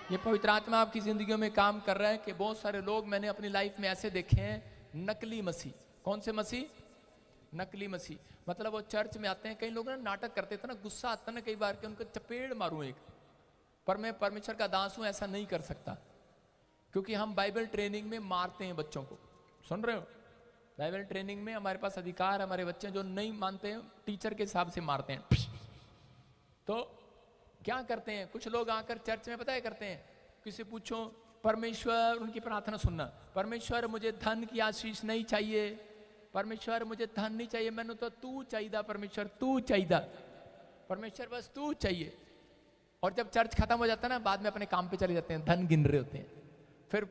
ये पवित्र आत्मा आपकी जिंदगियों में काम कर रहा है कि बहुत सारे लोग मैंने अपनी लाइफ में ऐसे देखे हैं, नकली मसीह। कौन से मसीह? नकली मसीह। मतलब वो चर्च में आते हैं, कई लोग ना नाटक करते थे ना, गुस्सा आता ना कई बार कि उनको चपेड़ मारूं एक, पर मैं परमेश्वर का दास हूं, ऐसा नहीं कर सकता, क्योंकि हम बाइबल ट्रेनिंग में मारते हैं बच्चों को। सुन रहे हो? बाइबल ट्रेनिंग में हमारे पास अधिकार, हमारे बच्चे जो नहीं मानते हैं टीचर के हिसाब से मारते हैं। तो क्या करते हैं कुछ लोग आकर चर्च में, पता है करते हैं, किसी पूछो परमेश्वर, उनकी प्रार्थना सुनना, परमेश्वर मुझे धन की आशीष नहीं चाहिए, परमेश्वर मुझे धन नहीं चाहिए, मैंने तो तू चाहिए, परमेश्वर तू चाहिए, परमेश्वर बस तू चाहिए। और जब चर्च खत्म हो जाता है ना, बाद में अपने काम पे चले जाते हैं, धन गिन रहे होते हैं, फिर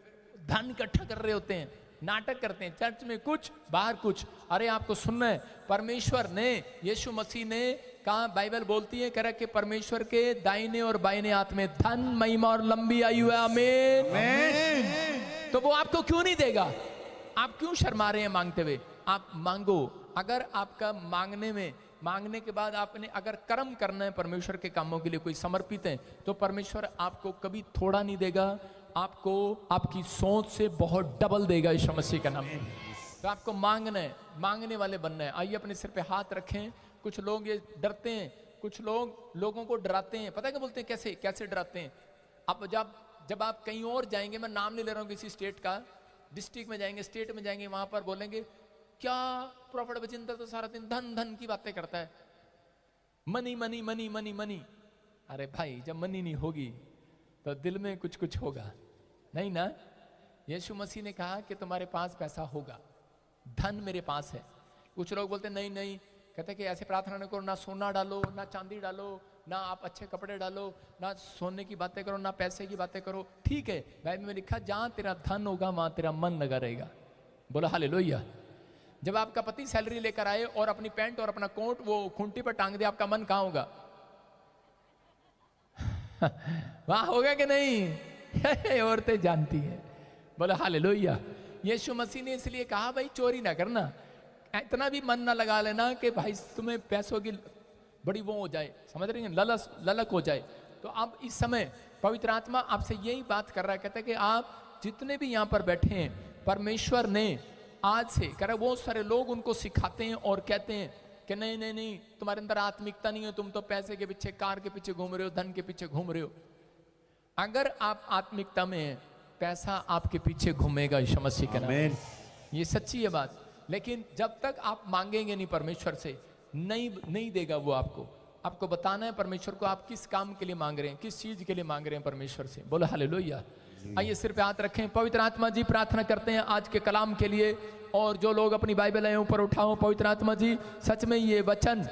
धन इकट्ठा कर रहे होते हैं, नाटक करते हैं, चर्च में कुछ बाहर कुछ। अरे आपको सुनना है, परमेश्वर ने, यीशु मसीह ने कहा, बाइबल बोलती है, कह रहा कि परमेश्वर के दाहिने और बाइने हाथ में धन, महिमा और लंबी आयु है। आमीन। तो वो आपको क्यों नहीं देगा? आप क्यों शर्मा रहे हैं मांगते हुए? आप मांगो। अगर आपका मांगने के बाद आपने अगर कर्म करना है, परमेश्वर के कामों के लिए कोई समर्पित है, तो परमेश्वर आपको कभी थोड़ा नहीं देगा, आपको आपकी सोच से बहुत डबल देगा यीशु मसीह का नाम। तो आपको मांगना है, मांगने वाले बनना है। आइए अपने सिर पे हाथ रखें। कुछ लोग ये डरते हैं, कुछ लोग लोगों को डराते हैं। पता है क्या बोलते हैं? कैसे कैसे डराते हैं? अब जब आप कहीं और जाएंगे, मैं नाम नहीं ले रहा हूँ किसी स्टेट का, डिस्ट्रिक्ट में जाएंगे, स्टेट में जाएंगे, वहां पर बोलेंगे क्या प्रॉफिट बचिंदर तो सारा दिन धन धन की बातें करता है, money money money money money. अरे भाई, जब मनी नहीं होगी तो दिल में कुछ कुछ होगा नहीं ना। यीशु मसीह ने कहा कि तुम्हारे पास पैसा होगा, धन मेरे पास है। कुछ लोग बोलते नहीं नहीं, कहते कि ऐसे प्रार्थना न करो, ना सोना डालो, ना चांदी डालो, ना आप अच्छे कपड़े डालो, ना सोने की बातें करो, ना पैसे की बातें करो। ठीक है, बाइबल में लिखा जहां तेरा धन होगा वहां तेरा मन लगा रहेगा। बोलो हालेलुया। जब आपका पति सैलरी लेकर आए और अपनी पैंट और अपना कोट वो खूंटी पर टांग दे, आपका मन कहां होगा? वहां होगा कि नहीं? औरतें जानती है। बोलो हालेलुया। यीशु मसीह ने इसलिए कहा भाई चोरी ना करना, इतना भी मन ना लगा लेना कि भाई तुम्हें पैसों की बड़ी वो हो जाए, समझ रही हैं, ललक हो जाए। तो अब इस समय पवित्र आत्मा आपसे यही बात कर रहा है, कहता है कि आप जितने भी यहाँ पर बैठे हैं, परमेश्वर ने आज से कह रहा है, बहुत सारे लोग उनको सिखाते हैं और कहते हैं कि नहीं नहीं नहीं, तुम्हारे अंदर आत्मिकता नहीं है, तुम तो पैसे के पीछे, कार के पीछे घूम रहे हो, धन के पीछे घूम रहे हो। अगर आप आत्मिकता में हैं, पैसा आपके पीछे घूमेगा यीशु मसीह के नाम। ये सच्ची है बात। लेकिन जब तक आप मांगेंगे नहीं परमेश्वर से, नहीं देगा वो आपको। आपको बताना है परमेश्वर को आप किस काम के लिए मांग रहे हैं, किस चीज के लिए मांग रहे हैं परमेश्वर से। बोलो हालेलुया। आइए सिर पे हाथ रखें। पवित्र आत्मा जी, प्रार्थना करते हैं आज के कलाम के लिए, और जो लोग अपनी बाइबल है ऊपर उठाओ। पवित्र आत्मा जी, सच में ये वचन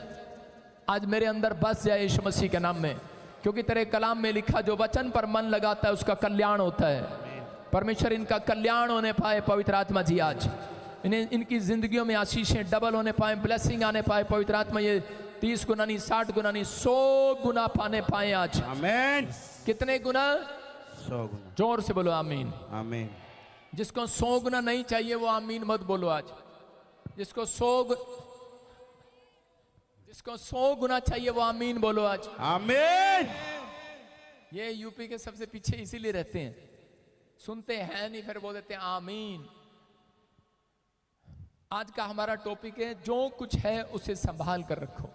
आज मेरे अंदर बस जाए यीशु मसीह के नाम में, क्योंकि तेरे कलाम में लिखा जो वचन पर मन लगाता है उसका कल्याण होता है। परमेश्वर इनका कल्याण होने पाए पवित्र आत्मा जी, आज इन्हें इनकी जिंदगियों में आशीषें डबल होने पाए, ब्लेसिंग आने पाए। पवित्र आत्मा ये 30 गुना नहीं, 60 गुना नहीं, 100 गुना पाने पाए आज। आमीन। कितने गुना? 100 गुना। जोर से बोलो आमीन। आमीन। जिसको 100 गुना नहीं चाहिए वो आमीन मत बोलो आज। जिसको 100 गुना चाहिए वो आमीन बोलो आज। आमीन। ये यूपी के सबसे पीछे इसीलिए रहते हैं, सुनते हैं नहीं, फिर बोल देते हैं आमीन। आज का हमारा टॉपिक है, जो कुछ है उसे संभाल कर रखो।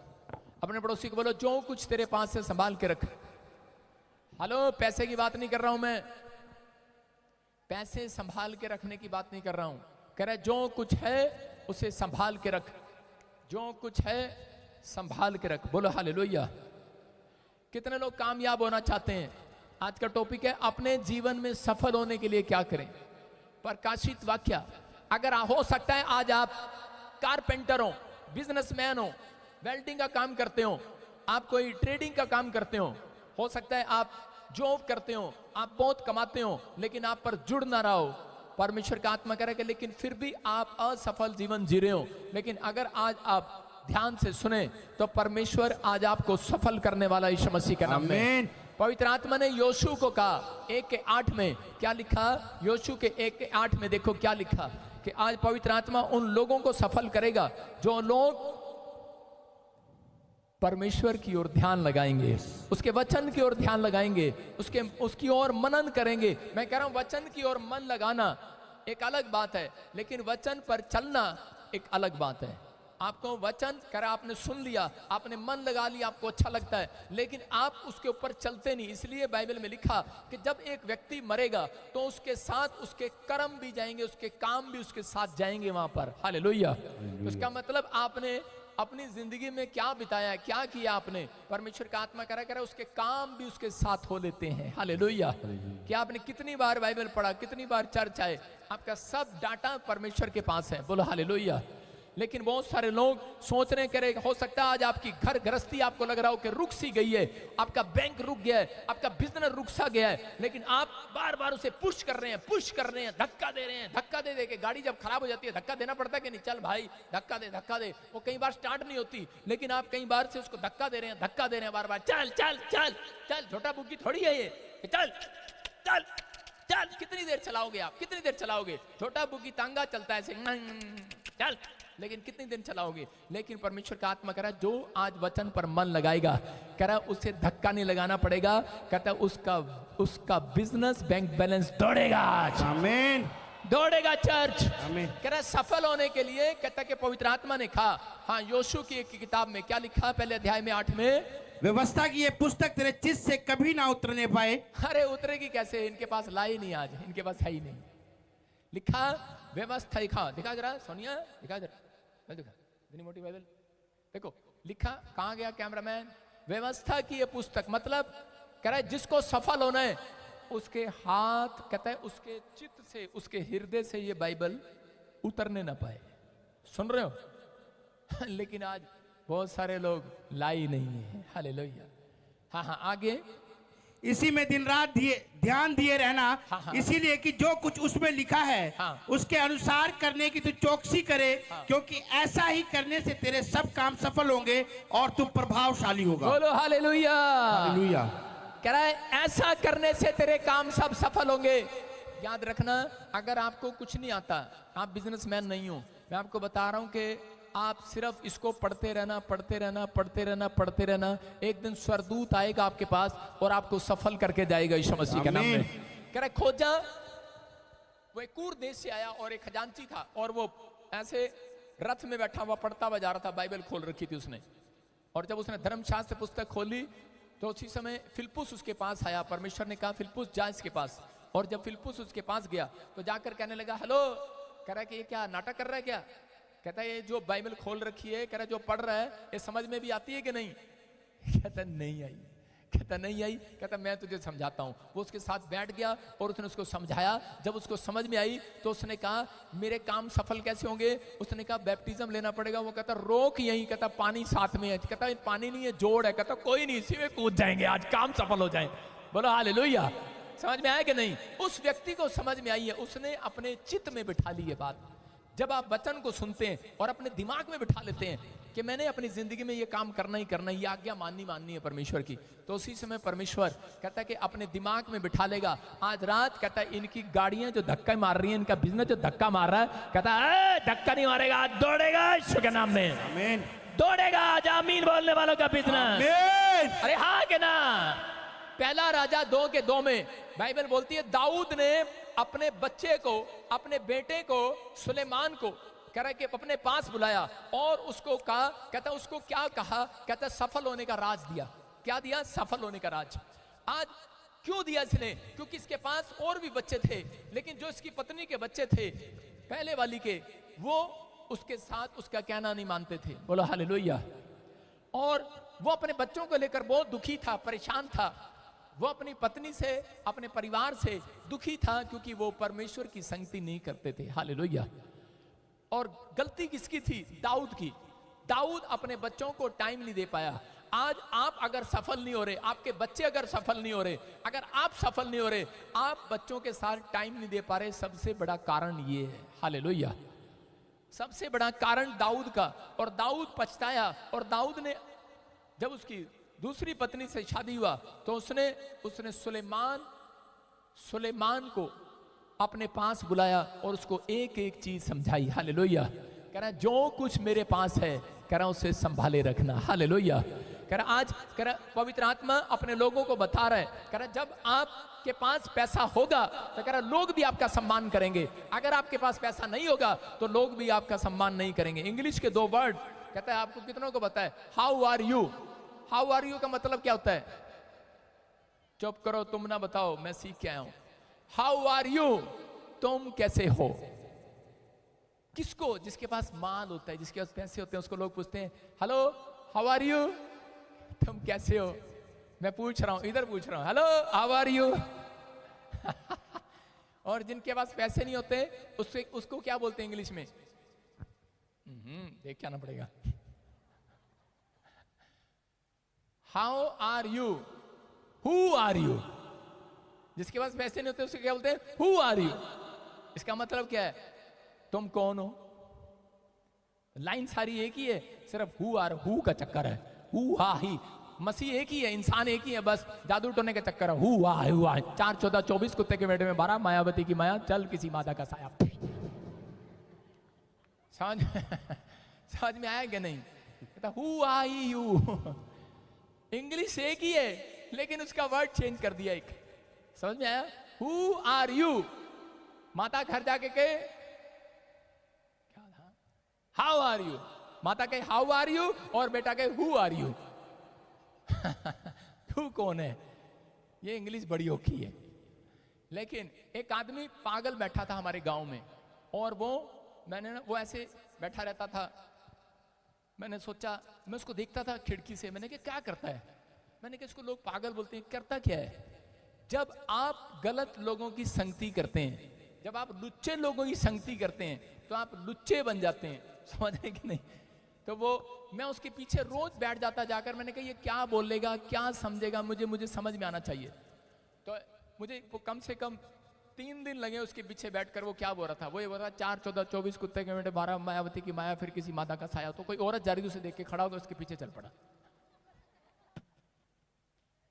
अपने पड़ोसी को बोलो, जो कुछ तेरे पास है संभाल के रख। हेलो, पैसे की बात नहीं कर रहा हूं मैं, पैसे संभाल के रखने की बात नहीं कर रहा हूं। कह रहा है जो कुछ है उसे संभाल के रख, जो कुछ है संभाल के रख। बोलो हालेलुया। कितने लोग कामयाब होना चाहते हैं? आज का टॉपिक है अपने जीवन में सफल होने के लिए क्या करें। प्रकाशित वाक्य। अगर हो सकता है आज आप कारपेंटर हो, बिजनेसमैन हो, वेल्डिंग का काम करते हो, आप कोई ट्रेडिंग का काम करते हो सकता है आप जॉब करते हो, आप बहुत कमाते हो, लेकिन आप पर जुड़ ना रहा हो। परमेश्वर का आत्मा कह रहा है कि लेकिन फिर भी आप असफल जीवन जी रहे हो। लेकिन अगर आज आप ध्यान से सुने तो परमेश्वर आज आपको सफल करने वाला यीशु मसीह के नाम में। पवित्र आत्मा ने योशू को कहा 1:8 में, क्या लिखा? योशू के 1:8 में देखो क्या लिखा कि आज पवित्र आत्मा उन लोगों को सफल करेगा जो लोग परमेश्वर की ओर ध्यान लगाएंगे, उसके वचन की ओर ध्यान लगाएंगे, उसकी ओर मनन करेंगे। मैं कह रहा हूं वचन की ओर मन लगाना एक अलग बात है, लेकिन वचन पर चलना एक अलग बात है। आपको वचन कर आपने सुन लिया, आपने मन लगा लिया, आपको अच्छा लगता है, लेकिन आप उसके ऊपर चलते नहीं। इसलिए बाइबल में लिखा कि जब एक व्यक्ति मरेगा तो उसके साथ उसके कर्म भी जाएंगे, उसके काम भी उसके साथ जाएंगे वहां पर। हालेलुया। उसका मतलब आपने अपनी जिंदगी में क्या बिताया, क्या किया आपने, परमेश्वर का आत्मा करा करा उसके काम भी उसके साथ हो लेते हैं। हालेलुया। कि आपने कितनी बार बाइबल पढ़ा, कितनी बार चर्च आए, आपका सब डाटा परमेश्वर के पास है। बोलो हालेलुया। लेकिन बहुत सारे लोग सोच रहे करे, हो सकता है आज आपकी घर गृहस्थी आपको लग रहा हो कि रुक सी गई है, आपका बैंक रुक गया है, आपका बिजनेस रुक सा गया है, लेकिन आप बार बार उसे पुश कर रहे हैं, धक्का दे रहे हैं। धक्का दे दे के गाड़ी जब खराब हो जाती है धक्का देना पड़ता है कि नहीं, चल भाई धक्का दे। वो कई बार स्टार्ट नहीं होती, लेकिन आप कई बार से उसको धक्का दे रहे हैं बार बार, चल चल चल चल, छोटा बुग्गी थोड़ी है ये, चल चल चल। कितनी देर चलाओगे आप, कितनी देर चलाओगे? छोटा बुग्गी तांगा चलता है ऐसे, चल, लेकिन कितनी दिन चलाओगे? लेकिन परमेश्वर का आत्मा कह रहा है जो आज वचन पर मन लगाएगा, कह रहा है उसे धक्का नहीं लगाना पड़ेगा, कहता है उसका बिजनेस बैंक बैलेंस दौड़ेगा आज। आमीन। दौड़ेगा चर्च। आमीन। कह रहा है सफल होने के लिए, कहता कि पवित्र आत्मा ने कहा, हाँ योशू की एक किताब में क्या लिखा, पहले अध्याय में 8 में, व्यवस्था की ये पुस्तक तेरे चित्त से कभी ना उतरने पाए। अरे उतरेगी कैसे, इनके पास लाई नहीं, आज इनके पास है ही नहीं। लिखा व्यवस्था, दिखा जरा सोनिया, दिखा जरा, देखा इतनी मोटी बाइबल, देखो लिखा, कहां गया कैमरामैन? व्यवस्था की ये पुस्तक, मतलब कह रहा है जिसको सफल होना है उसके हाथ, कहता है उसके चित्त से, उसके हृदय से ये बाइबल उतरने ना पाए। सुन रहे हो? लेकिन आज बहुत सारे लोग लाई नहीं है। हालेलुया। हाँ आगे, इसी में दिन रात ध्यान दिए रहना, इसीलिए कि जो कुछ उसमें लिखा है उसके अनुसार करने की तू चौकसी करे, क्योंकि ऐसा ही करने से तेरे सब काम सफल होंगे और तू प्रभावशाली होगा। बोलो हालेलुया। हालेलुया। कह रहा है ऐसा करने से तेरे काम सब सफल होंगे। याद रखना, अगर आपको कुछ नहीं आता, आप बिजनेसमैन नहीं हो, मैं आपको बता रहा हूं कि आप सिर्फ इसको पढ़ते रहना, एक दिन स्वर्गदूत आएगा आपके पास और आपको सफल करके जाएगा यीशु मसीह के नाम में। कह रहा खोजा, वो एक कूर देश से आया और एक खजांची था, और वो ऐसे रथ में बैठा हुआ पढ़ता हुआ जा रहा था, बाइबल खोल रखी थी उसने, और जब उसने धर्मशास्त्र पुस्तक खोली तो उसी समय फिलिप्पुस उसके पास आया। परमेश्वर ने कहा फिलिप्पुस जा इसके पास, और जब फिलिप्पुस उसके पास गया तो जाकर कहने लगा, हेलो, कह रहा है कि ये क्या नाटक कर रहा है क्या? कहता है ये जो बाइबल खोल रखी है, कह रहा है जो पढ़ रहा है ये समझ में भी आती है कि नहीं? कहता नहीं आई। कहता नहीं आई, कहता मैं तुझे समझाता हूँ। वो उसके साथ बैठ गया और उसने उसको समझाया। जब उसको समझ में आई तो उसने कहा मेरे काम सफल कैसे होंगे? उसने कहा बैप्टिज्म लेना पड़ेगा। वो कहता रोक यहीं, कहता पानी साथ में है। कहता पानी नहीं है, जोड़ है। कहता कोई नहीं, इसी में कूद जाएंगे, आज काम सफल हो जाए। बोलो हालेलुया। समझ में आया कि नहीं? उस व्यक्ति को समझ में आई है, उसने अपने चित्त में बिठा ली ये बात। जब आप वचन को सुनते हैं और अपने दिमाग में बिठा लेते हैं कि मैंने अपनी जिंदगी में ये काम करना ही करना है, ये आज्ञा माननी है परमेश्वर की, तो उसी समय परमेश्वर कहता है कि अपने दिमाग में बिठा लेगा। आज रात कहता है इनकी गाड़ियां जो धक्का मार रही हैं, इनका बिजनेस जो धक्का मार रहा है, कहता है धक्का नहीं मारेगा, आज दौड़ेगा यीशु के नाम में। आमीन। दौड़ेगा आज। आमीन बोलने वालों का बिजनेस। अरे हाँ के ना। पहला राजा 2:2 में बाइबल बोलती है दाऊद ने अपने बच्चे को, अपने बेटे को, सुलेमान को कह रहा है कि अपने पास बुलाया और उसको कहा, कहता उसको क्या कहा? कहता सफल होने का राज दिया। क्या दिया? सफल होने का राज। आज क्यों दिया इसने? क्योंकि इसके पास और भी बच्चे थे, लेकिन जो इसकी पत्नी के बच्चे थे पहले वाली के, वो उसके साथ उसका कहना नहीं मानते थे। बोलो हालेलुया। और वो अपने बच्चों को लेकर बहुत दुखी था, परेशान था। वो अपनी पत्नी से, अपने परिवार से दुखी था क्योंकि वो परमेश्वर की संगति नहीं करते थे। हालेलुया। और गलती किसकी थी? दाऊद की। दाऊद अपने बच्चों को टाइम नहीं दे पाया। आज आप अगर सफल नहीं हो रहे, आपके बच्चे अगर सफल नहीं हो रहे, अगर आप सफल नहीं हो रहे, आप बच्चों के साथ टाइम नहीं दे पा रहे, सबसे बड़ा कारण ये है। हालेलुया। सबसे बड़ा कारण दाऊद का। और दाऊद पछताया, और दाऊद ने जब उसकी दूसरी पत्नी से शादी हुआ तो उसने सुलेमान को अपने पास बुलाया और उसको एक एक चीज समझाई। हालेलुया। कह रहा जो कुछ मेरे पास है, कह रहा उसे संभाले रखना। हालेलुया। कह रहा आज कह रहा पवित्र आत्मा अपने लोगों को बता रहा है, कह रहा जब आपके पास पैसा होगा तो कह रहा लोग भी आपका सम्मान करेंगे, अगर आपके पास पैसा नहीं होगा तो लोग भी आपका सम्मान नहीं करेंगे। इंग्लिश के 2 वर्ड कहता है, आपको कितनों को पता है? How are you. How are you का मतलब क्या होता है? चुप करो, तुम ना बताओ, मैं सीख के आया हूं। हाउ आर यू, तुम कैसे हो। किसको? जिसके पास माल होता है, जिसके पास पैसे होते हैं, उसको लोग पूछते हैं हेलो हाउ आर यू, तुम कैसे हो। मैं पूछ रहा हूं, इधर पूछ रहा हूं, हेलो हाउ आर यू। और जिनके पास पैसे नहीं होते उसको क्या बोलते हैं इंग्लिश में? देख के आना पड़ेगा। How are you, who are you. जिसके पास पैसे नहीं होते उसको क्या बोलते हैं? Who are you. इसका मतलब क्या है? तुम कौन हो। लाइन सारी एक ही है, सिर्फ हु आर, हु का चक्कर है, हु हा ही। मसीह एक ही है, इंसान एक ही है, बस जादू टोने का चक्कर है। हु आ 4 14 24 कुत्ते के बेटे में 12 मायावती की माया, चल किसी मादा का साया। समझ में आया क्या नहीं? कहता हु आर यू। इंग्लिश एक ही है लेकिन उसका वर्ड चेंज कर दिया एक। समझ में आया? Who are you. माता घर जाके कहे क्या था? How are you. माता कहे हाउ आर यू और बेटा कहे हु आर यू। तू कौन है? ये इंग्लिश बड़ी औखी है। लेकिन एक आदमी पागल बैठा था हमारे गांव में, और वो ऐसे बैठा रहता था। मैंने सोचा, मैं उसको देखता था खिड़की से, मैंने कहा क्या करता है। मैंने कहा इसको लोग पागल बोलते हैं, करता क्या है? जब आप गलत लोगों की संगति करते हैं, जब आप लुच्चे लोगों की संगति करते हैं तो आप लुच्चे बन जाते हैं। समझ रहे कि नहीं? तो मैं उसके पीछे रोज बैठ जाता जाकर। मैंने कहा ये क्या बोलेगा, क्या समझेगा, मुझे समझ में आना चाहिए। तो मुझे वो कम से कम 3 दिन लगे उसके पीछे बैठकर। वो क्या बोल रहा था? वो ये बोल रहा 4 14 24 कुत्ते के बेटे 12 मायावती की माया, फिर किसी मादा का साया। तो कोई औरत जा रही थी, उसे देख के खड़ा होकर उसके पीछे चल पड़ा।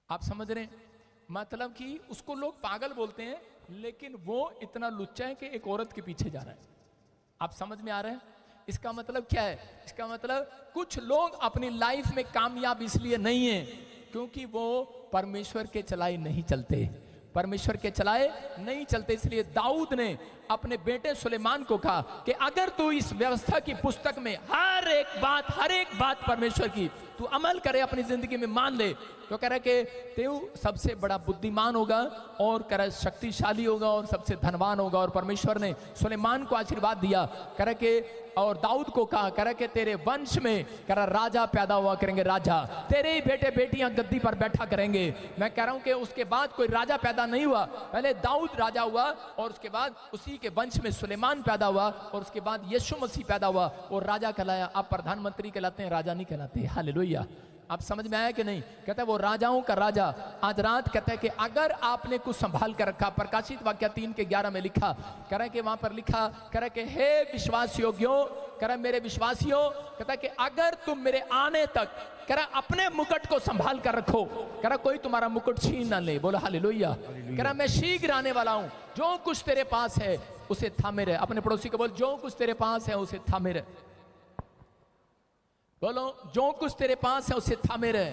आप समझ रहे हैं? मतलब कि उसको लोग पागल बोलते हैं लेकिन वो इतना लुच्चा है कि एक औरत के पीछे जा रहा है। आप समझ में आ रहे हैं? इसका मतलब क्या है? इसका मतलब कुछ लोग अपनी लाइफ में कामयाब इसलिए नहीं है क्योंकि वो परमेश्वर के चलाए नहीं चलते। परमेश्वर के चलाए नहीं चलते। इसलिए दाऊद ने अपने बेटे सुलेमान को कहा कि अगर तू इस व्यवस्था की पुस्तक में हर एक बात परमेश्वर की तू अमल करे, अपनी जिंदगी में मान ले, तो कह रहा कि तू सबसे बड़ा बुद्धिमान होगा और कह रहा शक्तिशाली होगा और सबसे धनवान होगा। और परमेश्वर ने सुलेमान को आशीर्वाद दिया। कह रहा कि और दाऊद को कहा, कह रहा कि तेरे वंश में कह रहा राजा पैदा हुआ करेंगे, राजा तेरे ही बेटे बेटियां गद्दी पर बैठा करेंगे। मैं कह रहा हूं कि उसके बाद कोई राजा पैदा नहीं हुआ, पहले दाऊद राजा हुआ और उसके बाद उसी के वंश में सुलेमान पैदा हुआ और उसके बाद यीशु मसीह पैदा हुआ और राजा कहलाया। आप प्रधानमंत्री कहलाते हैं, राजा नहीं कहलाते। हालेलुया। आप समझ में आया कि नहीं? कहता है वो राजाओं का राजा। आज रात कहता है कि अगर आपने कुछ संभाल कर रखा, प्रकाशित वाक्य 3 के 11 में लिखा, कह रहा है कि वहां पर लिखा, कह रहा है कि हे विश्वास योग्यों, कह रहा है मेरे विश्वासियों, कहता है कि अगर तुम मेरे आने तक कह रहा अपने मुकुट को संभाल कर रखो, कह रहा कोई तुम्हारा मुकुट छीन ना ले। बोलो हालेलुया। कह रहा मैं शीघ्र आने वाला हूं, जो कुछ तेरे पास है उसे थामे रहे। अपने पड़ोसी को बोल, जो कुछ तेरे पास है उसे थामे रहे। बोलो, जो कुछ तेरे पास है उसे थामे रहे।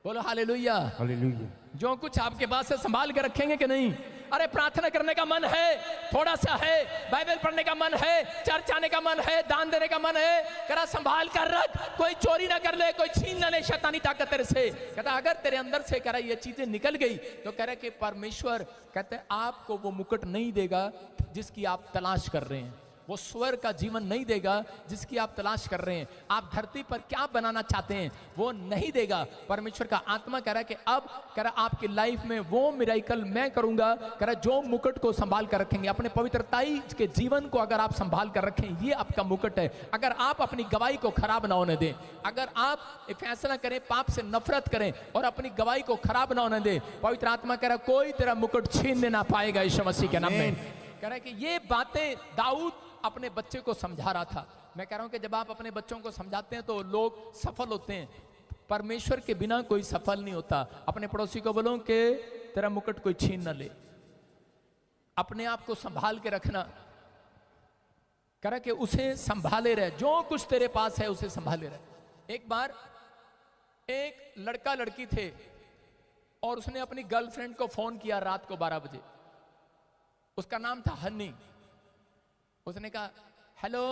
बोलो हालेलुया। हालेलुया। जो कुछ आपके पास है संभाल के रखेंगे कि नहीं? अरे प्रार्थना करने का मन है, थोड़ा सा है, बाइबल पढ़ने का मन है, चर्च आने का मन है, दान देने का मन है, करा संभाल कर रख, कोई चोरी ना कर ले, कोई छीन ना ले शैतानी ताकत तेरे से। कहता अगर तेरे अंदर से कह रहा ये चीजें निकल गई तो कह रहा कि परमेश्वर कहते आपको वो मुकुट नहीं देगा जिसकी आप तलाश कर रहे हैं, वो स्वर का जीवन नहीं देगा जिसकी आप तलाश कर रहे हैं। आप धरती पर क्या बनाना चाहते हैं वो नहीं देगा। परमेश्वर का आत्मा कह रहा है कि अब कह रहा आपकी लाइफ में वो मिरेकल मैं करूंगा, कह रहा जो मुकुट को संभाल कर रखेंगे। अपने पवित्रताई के जीवन को अगर आप संभाल कर रखें, ये आपका मुकुट है। अगर आप अपनी गवाही को खराब ना होने दें, अगर आप फैसला करें पाप से नफरत करें और अपनी गवाही को खराब ना होने दें, पवित्र आत्मा कह रहा कोई तेरा मुकुट छीनने ना पाएगा यीशु मसीह के नाम में। कह रहा है कि ये बातें दाऊद अपने बच्चे को समझा रहा था। मैं कह रहा हूं कि जब आप अपने बच्चों को समझाते हैं तो लोग सफल होते हैं। परमेश्वर के बिना कोई सफल नहीं होता। अपने पड़ोसी को बोलो कि तेरा मुकुट कोई छीन ना ले। अपने आप को संभाल के रखना। कह रहा कि उसे संभाले रहे, जो कुछ तेरे पास है उसे संभाले रहे। एक बार एक लड़का लड़की थे और उसने अपनी गर्लफ्रेंड को फोन किया रात को 12 बजे। उसका नाम था हनी। उसने कहा hello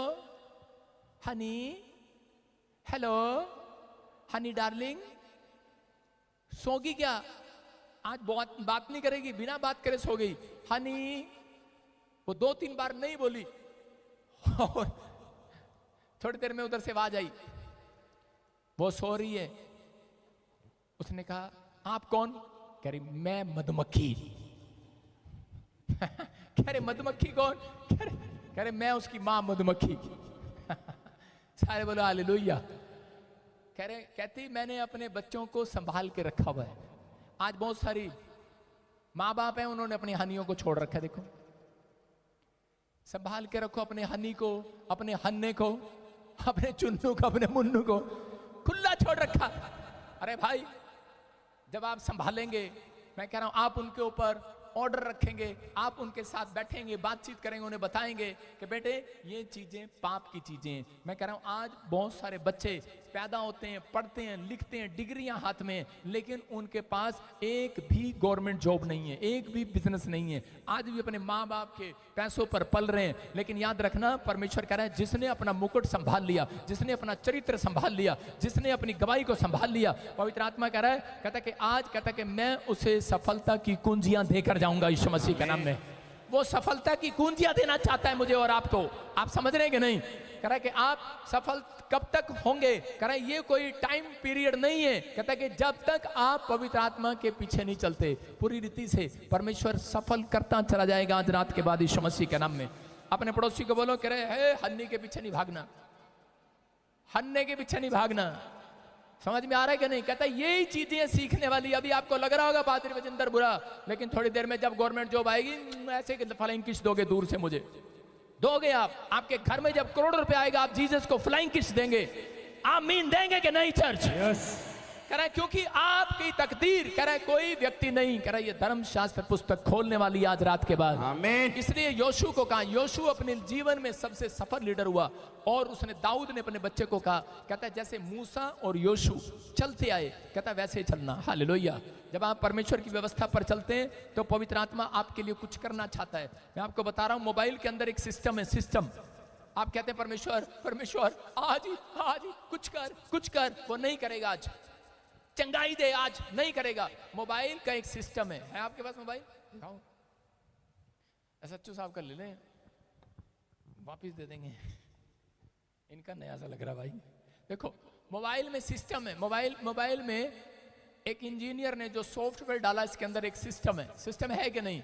Honey, hello Honey darling, सोगी क्या? आज बात नहीं करेगी, बिना बात करे सो गई। हनी, वो 2-3 बार नहीं बोली और थोड़ी देर में उधर से आवाज आई, वो सो रही है। उसने कहा आप कौन? कह रही मैं मधुमक्खी। कह रहे मधुमक्खी कौन? कह रहे मैं उसकी मां मधुमक्खी। सारे बोलो हालेलुया। कहती मैंने अपने बच्चों को संभाल के रखा हुआ है। आज बहुत सारी माँ बाप हैं, उन्होंने अपनी हनियों को छोड़ रखा है। देखो, संभाल के रखो अपने हनी को, अपने हन्ने को, अपने चुन्नू को, अपने मुन्नू को खुला छोड़ रखा। अरे भाई, जब आप संभालेंगे, मैं कह रहा हूं आप उनके ऊपर ऑर्डर रखेंगे, आप उनके साथ बैठेंगे, बातचीत करेंगे, उन्हें बताएंगे कि बेटे ये चीजें पाप की चीजें हैं। मैं कह रहा हूं आज बहुत सारे बच्चे पैदा होते हैं, पढ़ते हैं, लिखते हैं, डिग्रियां हाथ में, लेकिन उनके पास एक भी गवर्नमेंट जॉब नहीं है, एक भी बिजनेस नहीं है। आज भी अपने माँ बाप के पैसों पर पल रहे हैं। लेकिन याद रखना, परमेश्वर कह रहा है जिसने अपना मुकुट संभाल लिया, जिसने अपना चरित्र संभाल लिया, जिसने अपनी गवाही को संभाल लिया, पवित्र आत्मा कह रहा है, कहता कि आज कहता कि मैं उसे सफलता की कुंजियां देकर जाऊंगा यीशु मसीह के नाम में। वो सफलता की कुंजियां देना चाहता है मुझे और आपको। आप समझ रहे हैं कि नहीं? कह रहा है कि आप सफल कब तक होंगे? कह रहा है ये कोई टाइम पीरियड नहीं है। कहता है कि जब तक आप पवित्र आत्मा के पीछे नहीं चलते पूरी रीति से, परमेश्वर सफल करता चला जाएगा आज रात के बाद यीशु मसीह के नाम में। अपने पड़ोसी को बोलो, कह रहे है हन्नी के पीछे नहीं भागना, हन्ने के पीछे नहीं भागना। समझ में आ रहा है कि नहीं? कहता है यही चीजें सीखने वाली। अभी आपको लग रहा होगा पादरी बजिंदर बुरा, लेकिन थोड़ी देर में जब गवर्नमेंट जॉब आएगी, ऐसे फ्लाइंग किस दोगे दूर से मुझे दोगे आप। आपके घर में जब करोड़ों रुपए आएगा, आप जीसस को फ्लाइंग किस देंगे? आमीन देंगे कि नहीं चर्च? कह रहा है क्योंकि आपकी तकदीर, कह रहा है कोई व्यक्ति नहीं, कह रहा है ये धर्मशास्त्र पुस्तक खोलने वाली आज रात के बाद। आमीन। इसलिए योशू को कहा, योशू अपने जीवन में सबसे सफल लीडर हुआ और उसने दाऊद ने अपने बच्चे को कहा, कहता है जैसे मूसा और योशू चलते आए, कहता है वैसे ही चलना। हालेलुया। जब आप परमेश्वर की व्यवस्था पर चलते हैं तो पवित्र आत्मा आपके लिए कुछ करना चाहता है। मैं आपको बता रहा हूं, मोबाइल के अंदर एक सिस्टम है, सिस्टम। आप कहते हैं परमेश्वर परमेश्वर आज ही कुछ कर, वो नहीं करेगा। आज चंगाई दे, आज नहीं करेगा। मोबाइल का एक सिस्टम है आपके पास मोबाइल? दिखाओ। सच्चू साहब का ले लें, वापिस दे देंगे। इनका नया सा लग रहा भाई। देखो मोबाइल में सिस्टम है। मोबाइल में एक इंजीनियर ने जो सॉफ्टवेयर डाला, इसके अंदर एक सिस्टम है। सिस्टम है कि नहीं?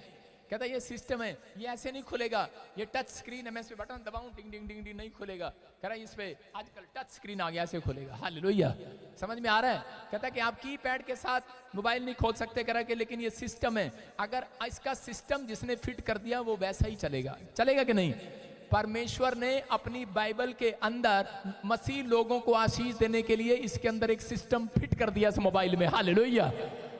कहता ये सिस्टम है, ये ऐसे नहीं खुलेगा, ये टच स्क्रीन है, मैं इस पे बटन दबाऊं डिंग डिंग डिंग डिंग नहीं खुलेगा। कह रहा है इस पे आजकल टच स्क्रीन आ गया, ऐसे खुलेगा। हालेलुया। समझ में आ रहा है? कहता कि आप कीपैड के साथ मोबाइल नहीं खोल सकते। कह रहा कि लेकिन ये सिस्टम है, अगर इसका सिस्टम जिसने फिट कर दिया वो वैसा ही चलेगा। चलेगा कि नहीं? परमेश्वर ने अपनी बाइबल के अंदर मसीह लोगों को आशीष देने के लिए इसके अंदर एक सिस्टम फिट कर दिया इस मोबाइल में। हालेलुया।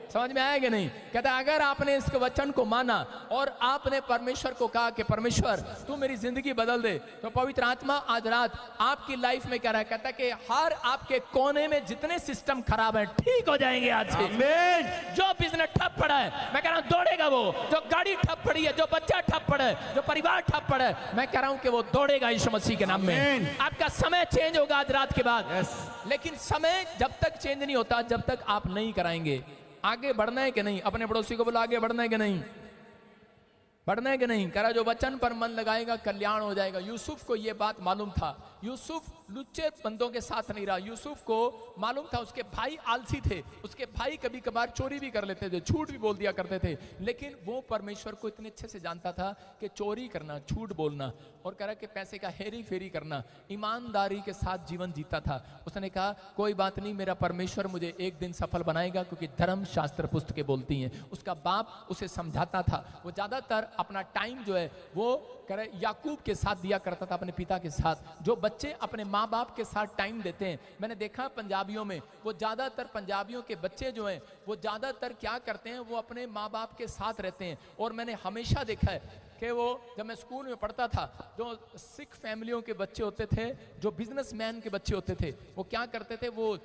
समझ में आया कि नहीं? कहता अगर आपने इस वचन को माना और आपने परमेश्वर को कहा कि परमेश्वर तू मेरी जिंदगी बदल दे, तो पवित्र आत्मा आज रात आपकी लाइफ में कह रहा है, कहता कि हर आपके कोने में जितने सिस्टम खराब है ठीक हो जाएंगे आज से। आमीन। जो बिजनेस ठप पड़ा है, मैं कह रहा हूं दौड़ेगा वो। जो गाड़ी ठप पड़ी है, जो बच्चा ठप पड़ा है, जो परिवार ठप पड़ा है, मैं कह रहा हूं कि वो दौड़ेगा यीशु मसीह के नाम में। आपका समय चेंज होगा आज रात के बाद। लेकिन समय जब तक चेंज नहीं होता, जब तक आप नहीं कराएंगे। आगे बढ़ना है कि नहीं? अपने पड़ोसी को बोला आगे बढ़ना है कि नहीं? बढ़ना है कि नहीं? कह रहा जो वचन पर मन लगाएगा कल्याण हो जाएगा। यूसुफ को यह बात मालूम था। यूसुफ लुच्चे बंदों के साथ नहीं रहा। यूसुफ को मालूम था उसके भाई आलसी थे, उसके भाई कभी कभार चोरी भी कर लेते थे, झूठ भी बोल दिया करते थे, लेकिन वो परमेश्वर को इतने अच्छे से जानता था कि चोरी करना, झूठ बोलना और कह रहा कि पैसे का हेरी फेरी करना, ईमानदारी के साथ जीवन जीता था। उसने कहा कोई बात नहीं, मेरा परमेश्वर मुझे एक दिन सफल बनाएगा, क्योंकि धर्मशास्त्र पुस्तकें बोलती हैं। उसका बाप उसे समझाता था। वो ज्यादातर अपना टाइम जो है वो कह रहे याकूब के साथ दिया करता था, अपने पिता के साथ। जो बच्चे अपने माँ बाप के साथ टाइम देते हैं, मैंने देखा पंजाबियों में, वो ज्यादातर पंजाबियों के बच्चे जो हैं वो ज्यादातर क्या करते हैं, वो अपने माँ बाप के साथ रहते हैं। और मैंने हमेशा देखा है कि वो जब मैं स्कूल में पढ़ता था, जो सिख फैमिलियों के बच्चे होते थे, जो बिजनेसमैन के बच्चे होते थे, वो क्या करते थे, वो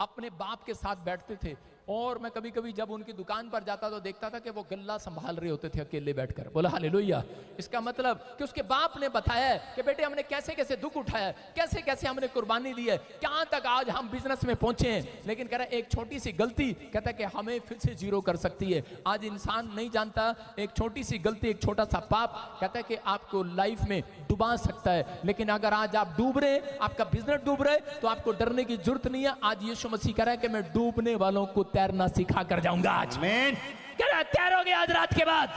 अपने बाप के साथ बैठते थे, और मैं कभी कभी जब उनकी दुकान पर जाता तो देखता था कि वो गल्ला संभाल रहे होते थे अकेले बैठकर। बोला हालेलुया। इसका मतलब कि उसके बाप ने बताया है कि बेटे हमने कैसे कैसे दुख उठाया है, कैसे कैसे हमने कुर्बानी दी है, कहां तक आज हम बिजनेस में पहुंचे हैं। लेकिन कह रहा है एक छोटी सी गलती कहता है कि हमें फिर से जीरो कर सकती है। आज इंसान नहीं जानता एक छोटी सी गलती, एक छोटा सा पाप कहता है कि आपको लाइफ में डुबा सकता है। लेकिन अगर आज आप डूब रहे, आपका बिजनेस डूब रहे, तो आपको डरने की जरूरत नहीं है। आज यीशु मसीह कह रहा है कि मैं डूबने वालों को तैरना सिखा कर जाऊंगा। आज आमीन। कह रहा है तैरोगे आज रात के बाद,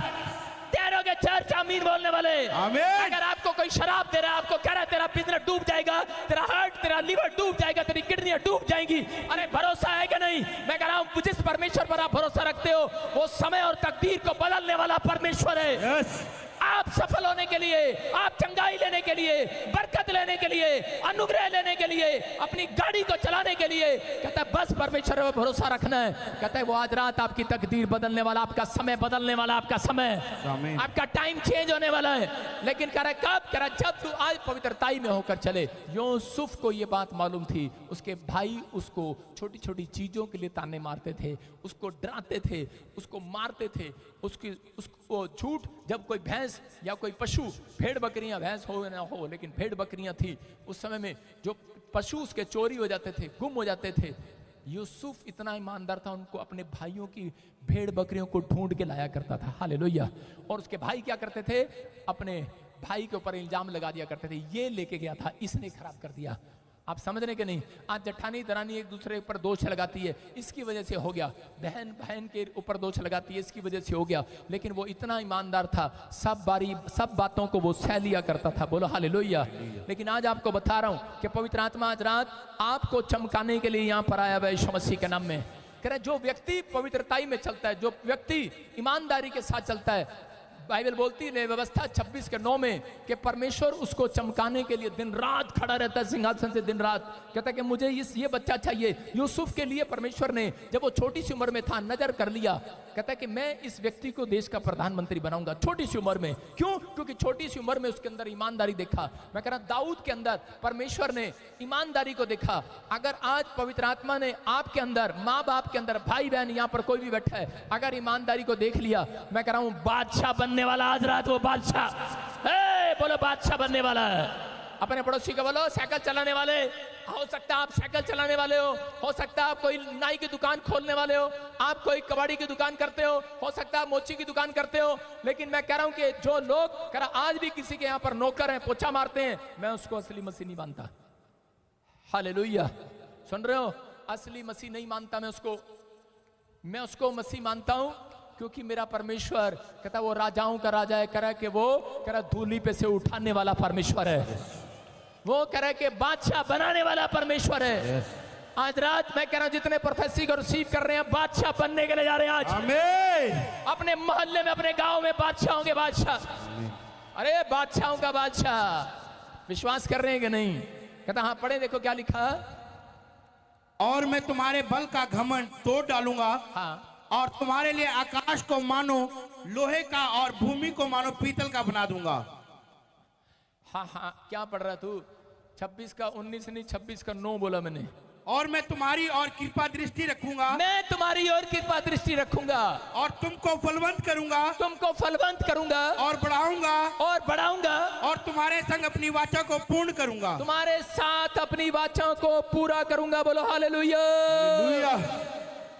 तैरोगे चर्च। आमीन बोलने वाले। आमीन। अगर आपको कोई शराब दे रहा है, आपको कह रहा है तेरा बिजनेस डूब जाएगा, तेरा हार्ट, तेरा लिवर डूब जाएगा, तेरी किडनियां डूब जाएंगी, अरे भरोसा है कि नहीं? मैं कह रहा हूं जिस परमेश्वर पर आप भरोसा रखते हो वो समय और तकदीर को बदलने वाला परमेश्वर है। यस। आप सफल होने के लिए, आप चंगाई लेने के लिए, बरकत लेने के लिए, अनुग्रह लेने के लिए, अपनी गाड़ी को चलाने के लिए कहता है बस परमेश्वर पर भरोसा रखना है। कहता है वो आज रात आपकी तकदीर बदलने वाला, आपका समय बदलने वाला, आपका समय, आमीन। आपका टाइम चेंज होने वाला है। लेकिन कह रहा है कब? कह रहा है जब तू आज पवित्रताई में होकर चले। यूसुफ को ये बात मालूम थी, उसके भाई उसको छोटी छोटी चीजों के लिए ताने मारते थे, उसको डराते थे, उसको मारते थे, उसको झूठ। जब कोई भैंस या कोई पशु, भेड़ बकरियां, भैंस हो ना हो लेकिन भेड़ बकरियां थी उस समय में, जो पशु उसके चोरी हो जाते थे, गुम हो जाते थे, यूसुफ इतना ईमानदार था, उनको अपने भाइयों की भेड़ बकरियों को ढूंढ के लाया करता था। हालेलुया। और उसके भाई क्या करते थे? अपने भाई के ऊपर इल्जाम लगा दिया करते थे, ये लेके गया था, इसने खराब कर दिया। आप समझ रहे कि नहीं? आज जेठानी दरानी एक दूसरे ऊपर दोष लगाती है, इसकी वजह से हो गया, बहन बहन के ऊपर दोष लगाती है, इसकी वजह से हो गया। लेकिन वो इतना ईमानदार था, सब बातों को वो सह लिया करता था। बोलो हालेलुया। लेकिन आज आपको बता रहा हूं कि पवित्र आत्मा आज रात आपको चमकाने के लिए यहाँ पर आया हुआ है यीशु मसीह के नाम में। कह रहे जो व्यक्ति पवित्रताई में चलता है, जो व्यक्ति ईमानदारी के साथ चलता है, बाइबल बोलती है व्यवस्था 26:9 में कि परमेश्वर उसको चमकाने के लिए दिन रात खड़ा रहता है सिंहासन से, दिन रात। कहता है कि मुझे ये बच्चा चाहिए। यूसुफ के लिए परमेश्वर ने जब वो छोटी सी उम्र में था नजर कर लिया, कहता है कि मैं इस व्यक्ति को देश का प्रधानमंत्री बनाऊंगा। छोटी सी उम्र में। क्यों? क्योंकि छोटी सी उम्र में उसके अंदर ईमानदारी देखा। मैं कह रहा दाऊद के अंदर परमेश्वर ने ईमानदारी को देखा। अगर आज पवित्र आत्मा ने आपके अंदर, माँ बाप के अंदर, भाई बहन यहाँ पर कोई भी बैठा है, अगर ईमानदारी को देख लिया, मैं कह रहा हूँ बादशाह बनने वाला आज रात वो बादशाह। बोलो बादशाह बनने वाला है। अपने पड़ोसी को बोलो साइकिल चलाने वाले, हो सकता है आप साइकिल चलाने वाले हो सकता है आप कोई नाई की दुकान खोलने वाले हो, आप कोई कबाड़ी की दुकान करते हो सकता है आप मोची की दुकान करते हो। लेकिन मैं कह रहा हूं कि जो लोग कह रहा आज भी किसी के यहाँ पर नौकर हैं, पोछा मारते हैं, मैं उसको असली मसीह नहीं मानता। हालेलुया। सुन रहे हो? असली मसीह नहीं मानता मैं उसको मसीह मानता हूं क्योंकि मेरा परमेश्वर कहता वो राजाओं का राजा है। कह रहा है कि वो कह रहा धूली पे से उठाने वाला परमेश्वर है। वो कह रहा है कि बादशाह बनाने वाला परमेश्वर है। आज रात मैं कह रहा हूं जितने प्रोफेसी को रिसीव कर रहे हैं बादशाह बनने के लिए जा रहे हैं आज। आमीन। अपने मोहल्ले में, अपने गांव में बादशाहों के बादशाह। अरे बादशाहों का बादशाह। विश्वास कर रहे हैं कि नहीं? कहता हाँ पढ़े, देखो क्या लिखा। और मैं तुम्हारे बल का घमंड तोड़ डालूंगा। हाँ। और तुम्हारे लिए आकाश को मानो लोहे का और भूमि को मानो पीतल का बना दूंगा। हाँ क्या पढ़ रहा तू? 26 का 19 नहीं, 26 का 9 बोला मैंने। और मैं तुम्हारी और कृपा दृष्टि रखूंगा। मैं तुम्हारी और कृपा दृष्टि रखूंगा। और तुमको फलवंत करूंगा। और बढ़ाऊंगा। और तुम्हारे संग अपनी वाचा को पूर्ण करूंगा। तुम्हारे साथ अपनी वाचा को पूरा करूंगा। बोलो हालेलुया।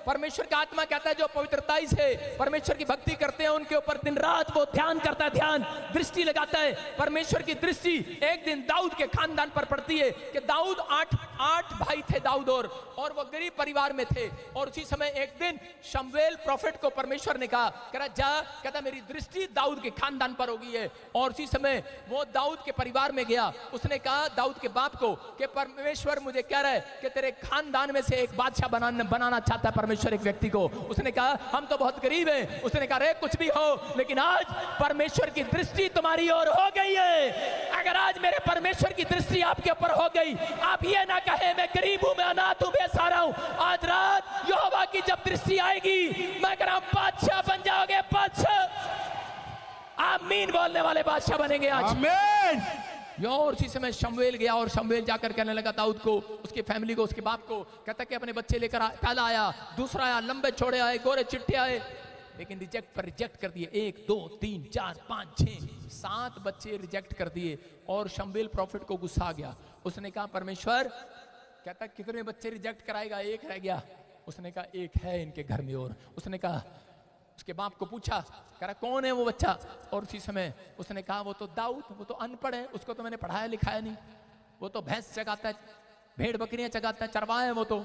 परमेश्वर का आत्मा कहता है जो पवित्रताई से परमेश्वर की भक्ति करते हैं उनके ऊपर दिन रात वो ध्यान करता है, ध्यान दृष्टि लगाता है। परमेश्वर की दृष्टि एक दिन दाऊद के खानदान पर पड़ती है कि दाऊद आठ भाई थे दाऊद और वो गरीब परिवार में थे। और उसी समय एक दिन शमूएल प्रोफेट को परमेश्वर ने कहा, कहता मेरी दृष्टि दाऊद के खानदान पर हो गई है। और उसी समय वो दाऊद के परिवार में गया। उसने कहा दाऊद के बाप को कि परमेश्वर मुझे कह रहा है कि तेरे खानदान में से एक बादशाह बनाना चाहता है परमेश्वर एक व्यक्ति को। उसने कहा हम तो बहुत गरीब हैं। उसने कहा रे कुछ भी हो, लेकिन आज परमेश्वर की दृष्टि तुम्हारी ओर हो गई है। अगर आज मेरे परमेश्वर की दृष्टि आपके ऊपर हो गई, आप ये ना कहे मैं गरीब हूं, मैं अनाथ हूं, बेसहारा हूं। आज रात यहोवा की जब दृष्टि आएगी, मैं कह रहा हूं बादशाह बन जाओगे, बादशाह। आमीन बोलने वाले बादशाह बनेंगे आज। आमीन। यो और उसी समय शमूएल गया और शमूएल जाकर कहने लगा दाऊद को, उसकी फैमिली को, उसके बाप को, कहता कि अपने बच्चे लेकर पहला आया, दूसरा आया, लंबे छोड़े आए, गोरे चिट्टे आए, लेकिन रिजेक्ट कर दिए। 1 2 3 4 5 6 7 बच्चे रिजेक्ट कर दिए। और शमूएल प्रॉफिट को गुस्सा आ गया। उसने कहा परमेश्वर, कहता कितने बच्चे रिजेक्ट कराएगा, एक रह गया। उसने कहा एक है इनके घर में। और उसने कहा, उसके बाप को पूछा, कह रहा कौन है वो बच्चा? और उसी समय उसने कहा वो तो दाऊद, वो तो अनपढ़ है, उसको तो मैंने पढ़ाया लिखाया नहीं, वो तो भैंस चगाता है, भेड़ बकरियां चगाता है, चरवाहा है वो तो।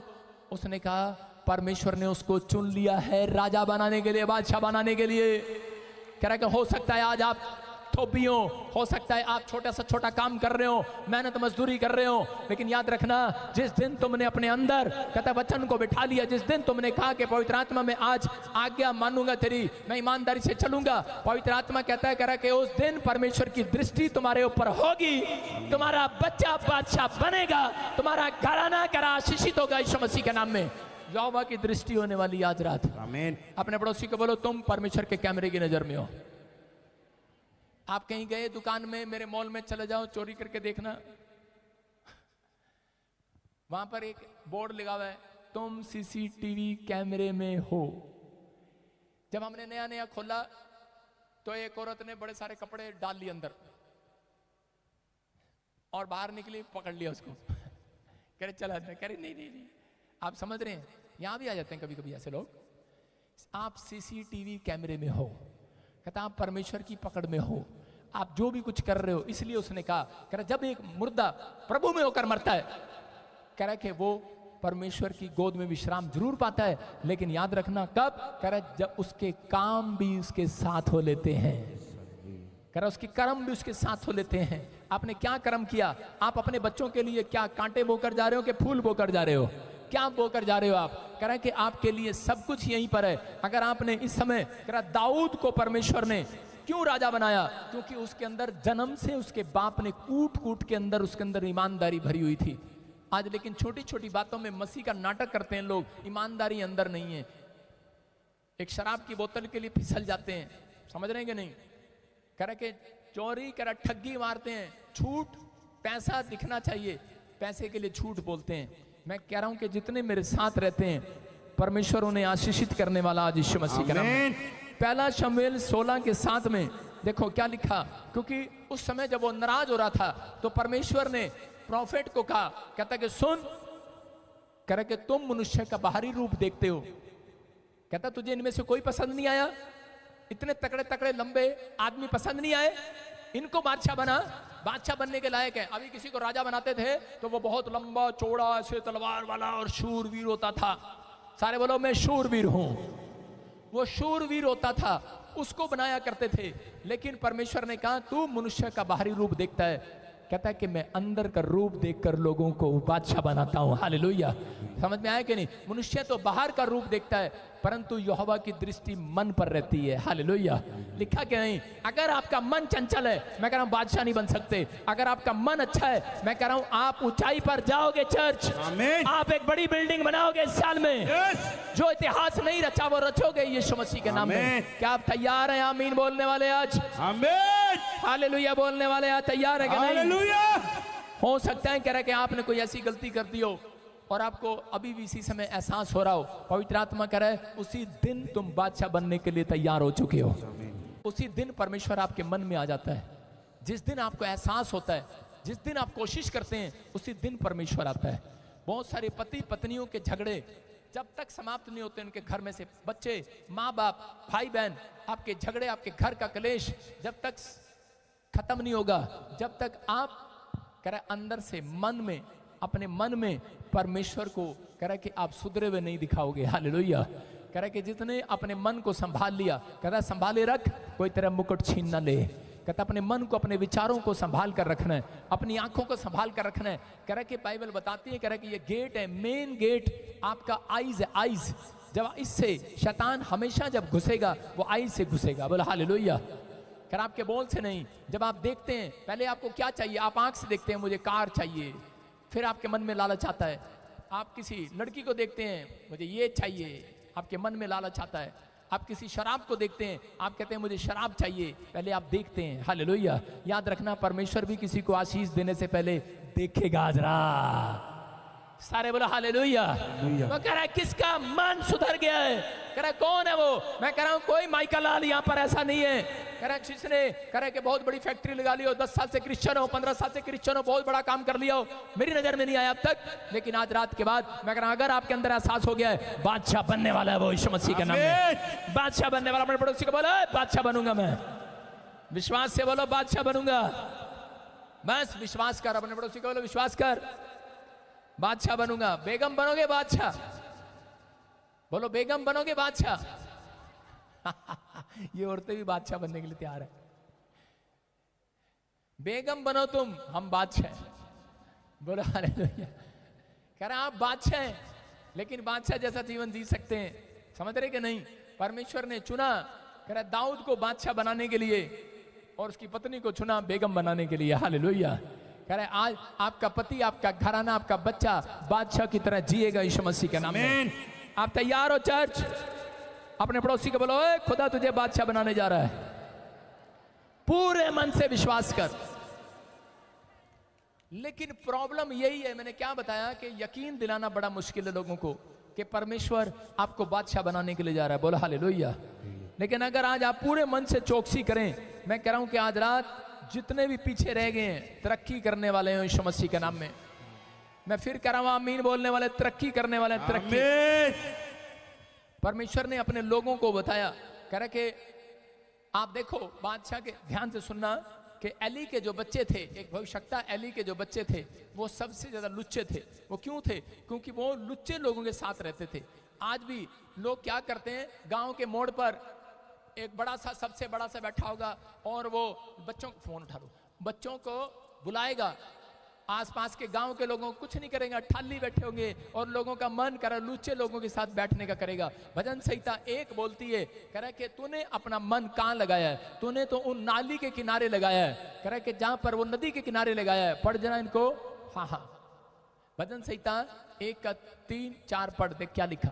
उसने कहा परमेश्वर ने उसको चुन लिया है राजा बनाने के लिए, बादशाह बनाने के लिए। कह रहा कि हो सकता है आज आप थोपी हो सकता है आप छोटा सा छोटा काम कर रहे हो, मेहनत मजदूरी कर रहे हो, लेकिन याद रखना जिस दिन तुमने अपने अंदर कहता वचन को बिठा लिया, जिस दिन तुमने कहा कि पवित्र आत्मा में आज आज्ञा मानूंगा तेरी, मैं ईमानदारी से चलूंगा, पवित्र आत्मा कहता है कह रहा कि उस दिन परमेश्वर की दृष्टि तुम्हारे ऊपर होगी, तुम्हारा बच्चा बादशाह बनेगा, तुम्हारा घराना करा आशीषित होगा यीशु मसीह के नाम में। यहोवा की दृष्टि होने वाली आज रात। आमीन। अपने पड़ोसी को बोलो तुम परमेश्वर के कैमरे की नजर में हो। आप कहीं गए दुकान में, मेरे मॉल में चले जाओ, चोरी करके देखना, वहां पर एक बोर्ड लगा हुआ है तुम सीसीटीवी कैमरे में हो। जब हमने नया नया खोला तो एक औरत ने बड़े सारे कपड़े डाल लिए अंदर और बाहर निकली, पकड़ लिया उसको। कह रहे चला, कह रहे नहीं। आप समझ रहे हैं, यहां भी आ जाते हैं कभी कभी ऐसे लोग। आप सीसीटीवी कैमरे में हो, कहता आप परमेश्वर की पकड़ में हो, आप जो भी कुछ कर रहे हो। इसलिए उसने कहा, कह रहा जब एक मुर्दा प्रभु में होकर मरता है, कह रहा कि वो परमेश्वर की गोद में विश्राम जरूर पाता है, लेकिन याद रखना कब? कह रहा जब उसके काम भी उसके साथ हो लेते हैं, कह रहा उसके कर्म भी उसके साथ हो लेते हैं। आपने क्या कर्म किया? आप अपने बच्चों के लिए क्या कांटे बोकर जा रहे हो कि फूल बोकर जा रहे हो? क्या बोकर जा रहे हो आप? कह रहा है कि आपके लिए सब कुछ यहीं पर है। अगर आपने इस समय कह रहा दाऊद को परमेश्वर ने क्यों राजा बनाया? क्योंकि उसके अंदर जन्म से उसके बाप ने कूट कूट के अंदर उसके अंदर ईमानदारी भरी हुई थी। आज लेकिन छोटी छोटी बातों में मसीह का नाटक करते हैं लोग, ईमानदारी अंदर नहीं है। एक शराब की बोतल के लिए फिसल जाते हैं, समझ रहे हैं कि नहीं? कह रहा कि चोरी, कह रहा ठगी मारते हैं, झूठ, पैसा दिखना चाहिए, पैसे के लिए झूठ बोलते हैं। मैं कह रहा हूं कि जितने मेरे साथ रहते हैं परमेश्वर उन्हें आशीषित करने वाला आज यीशु मसीह के नाम में। पहला शमूएल 16 के 7 में देखो क्या लिखा, क्योंकि उस समय जब वो नाराज हो रहा था तो परमेश्वर ने प्रॉफिट को कहा, कहता कि सुन, कह रहा कि तुम मनुष्य का बाहरी रूप देखते हो, कहता तुझे इनमें से कोई पसंद नहीं आया, इतने तकड़े तकड़े लंबे आदमी पसंद नहीं आए, इनको बादशाह बना, बादशाह बनने के लायक है। अभी किसी को राजा बनाते थे तो वो बहुत लंबा चौड़ा ऐसे तलवार वाला और शूरवीर होता था। सारे बोलो मैं शूरवीर हूं। वो शूरवीर होता था, उसको बनाया करते थे। लेकिन परमेश्वर ने कहा तू मनुष्य का बाहरी रूप देखता है, कहता है कि मैं अंदर का रूप देखकर लोगों को बादशाह बनाता हूं। हालेलुया। समझ में आया कि नहीं? मनुष्य तो बाहर का रूप देखता है, परंतु यहोवा की दृष्टि मन पर रहती है। हालेलुया। लिखा कि नहीं, अगर आपका मन चंचल है, मैं कह रहा हूं बादशाह नहीं बन सकते। अगर आपका मन अच्छा है, मैं कह रहा हूं आप ऊंचाई पर जाओगे चर्च, आप एक बड़ी बिल्डिंग बनाओगे इस साल में। जो इतिहास नहीं रचा वो रचोगे यीशु मसीह के नाम में। क्या आप तैयार हैं आमीन बोलने वाले आज? हालेलुया बोलने वाले आज तैयार है कि नहीं? हो सकता है कह रहा कि आपने कोई ऐसी गलती कर दी हो और आपको अभी भी इसी समय एहसास हो रहा हो, पवित्र आत्मा कह रहा है उसी दिन तुम बादशाह बनने के लिए तैयार हो चुके हो। उसी दिन परमेश्वर आपके मन में आ जाता है। जिस दिन आपको एहसास होता है, जिस दिन आप कोशिश करते हैं, उसी दिन परमेश्वर आता है। बहुत सारे पति पत्नियों के झगड़े जब तक समाप्त नहीं होते, उनके घर में से बच्चे, माँ बाप, भाई बहन, आपके झगड़े, आपके घर का कलेश जब तक खत्म नहीं होगा, जब तक आप कह रहे अंदर से मन में, अपने मन में परमेश्वर को कह रहा कि आप सुधरे हुए नहीं दिखाओगे। हालेलुया। कह रहा कि जितने अपने मन को संभाल लिया, कह रहा संभाले रख, कोई तेरा मुकुट छीन ना ले। कहता अपने मन को, अपने विचारों को संभाल कर रखना है, अपनी आंखों को संभाल कर रखना है। कह रहा कि बाइबल बताती है, कह रहा कि ये गेट है, मेन गेट आपका आईज है। आईज, जब इससे शैतान हमेशा जब घुसेगा वो आईज से घुसेगा। बोला हालेलुया। कर आपके बोल से नहीं। जब आप देखते हैं, पहले आपको क्या चाहिए? आप आंख से देखते हैं मुझे कार चाहिए, फिर आपके मन में लालच आता है। आप किसी लड़की को देखते हैं, मुझे ये चाहिए, आपके मन में लालच आता है। आप किसी शराब को देखते हैं, आप कहते हैं मुझे शराब चाहिए, पहले आप देखते हैं। हालेलुया। याद रखना, परमेश्वर भी किसी को आशीष देने से पहले देखेगा जरा। सारे बोलो हालेलुया। वो कह रहा है किसका मन सुधर गया है, कह रहा है कौन है वो? मैं कह रहा हूं कोई माइका लाल यहाँ पर ऐसा नहीं है। कह रहा है जिसने कह रहा है कि बहुत बड़ी फैक्ट्री लगा ली हो, 10 साल से क्रिश्चियन हो, 15 साल से क्रिश्चियन हो, बहुत बड़ा काम कर लिया हो, मेरी नजर में नहीं आया अब तक, लेकिन आज रात के बाद मैं कह रहा हूं अगर आपके अंदर एहसास हो गया है बादशाह बनने वाला है वो यीशु मसीह के नाम में, बादशाह बनने वाला। अपने पड़ोसी को बोलो बादशाह बनूंगा मैं, विश्वास से बोलो बादशाह बनूंगा। बस विश्वास कर, अपने पड़ोसी को बोलो विश्वास कर, बादशाह बनूंगा। बेगम बनोगे बादशाह, बोलो बेगम बनोगे बादशाह। ये औरतें भी बादशाह बनने के लिए तैयार है। बेगम बनो तुम, हम बादशाह हैं। बोलो हालेलुया। कह रहे आप बादशाह हैं, लेकिन बादशाह जैसा जीवन जी सकते हैं, समझ रहे कि नहीं? परमेश्वर ने चुना, कह रहा दाऊद को बादशाह बनाने के लिए और उसकी पत्नी को चुना बेगम बनाने के लिए। हालेलुया। कह रहे आज आपका पति, आपका घराना, आपका बच्चा बादशाह की तरह जिएगा यीशु मसीह के नाम में। आप तैयार हो चर्च? अपने पड़ोसी को बोलो खुदा तुझे बादशाह बनाने जा रहा है, पूरे मन से विश्वास कर। लेकिन प्रॉब्लम यही है, मैंने क्या बताया कि यकीन दिलाना बड़ा मुश्किल है लोगों को कि परमेश्वर आपको बादशाह बनाने के लिए जा रहा है। बोलो हालेलुया। लेकिन अगर आज आप पूरे मन से चौकसी करें, मैं कह रहा हूं कि आज रात जितने भी पीछे रह गए हैं तरक्की करने वाले हैं यीशु मसीह के नाम में। मैं फिर कह रहा हूं आमीन बोलने वाले तरक्की करने वाले हैं, तरक्की। परमेश्वर ने अपने लोगों को बताया, कह रहा कि आप देखो बादशाह के, ध्यान से सुनना कि एली के जो बच्चे थे, एक भविष्यवक्ता एली के जो बच्चे थे वो सबसे ज्यादा लुच्चे थे। वो क्यों थे? क्योंकि वो लुच्चे लोगों के साथ रहते थे। आज भी लोग क्या करते हैं, गांव के मोड़ पर एक बड़ा सा, सबसे बड़ा सा बैठा होगा और वो बच्चों को, फोन उठा लो, बच्चों को बुलाएगा, आसपास के गांव के लोगों को कुछ नहीं करेगा, ठाली बैठे होंगे और लोगों का मन कर रहा लुच्चे लोगों के साथ बैठने का करेगा। भजन संहिता 1 बोलती है, कह रहा है कि तूने अपना मन कहां लगाया है? तूने तो उन नाली के किनारे लगाया है। कह रहा है कि जहां पर वो नदी के किनारे लगाया है। पढ़ जरा इनको। हाँ हाँ, भजन संहिता 1 का 3-4 पढ़ देख क्या लिखा।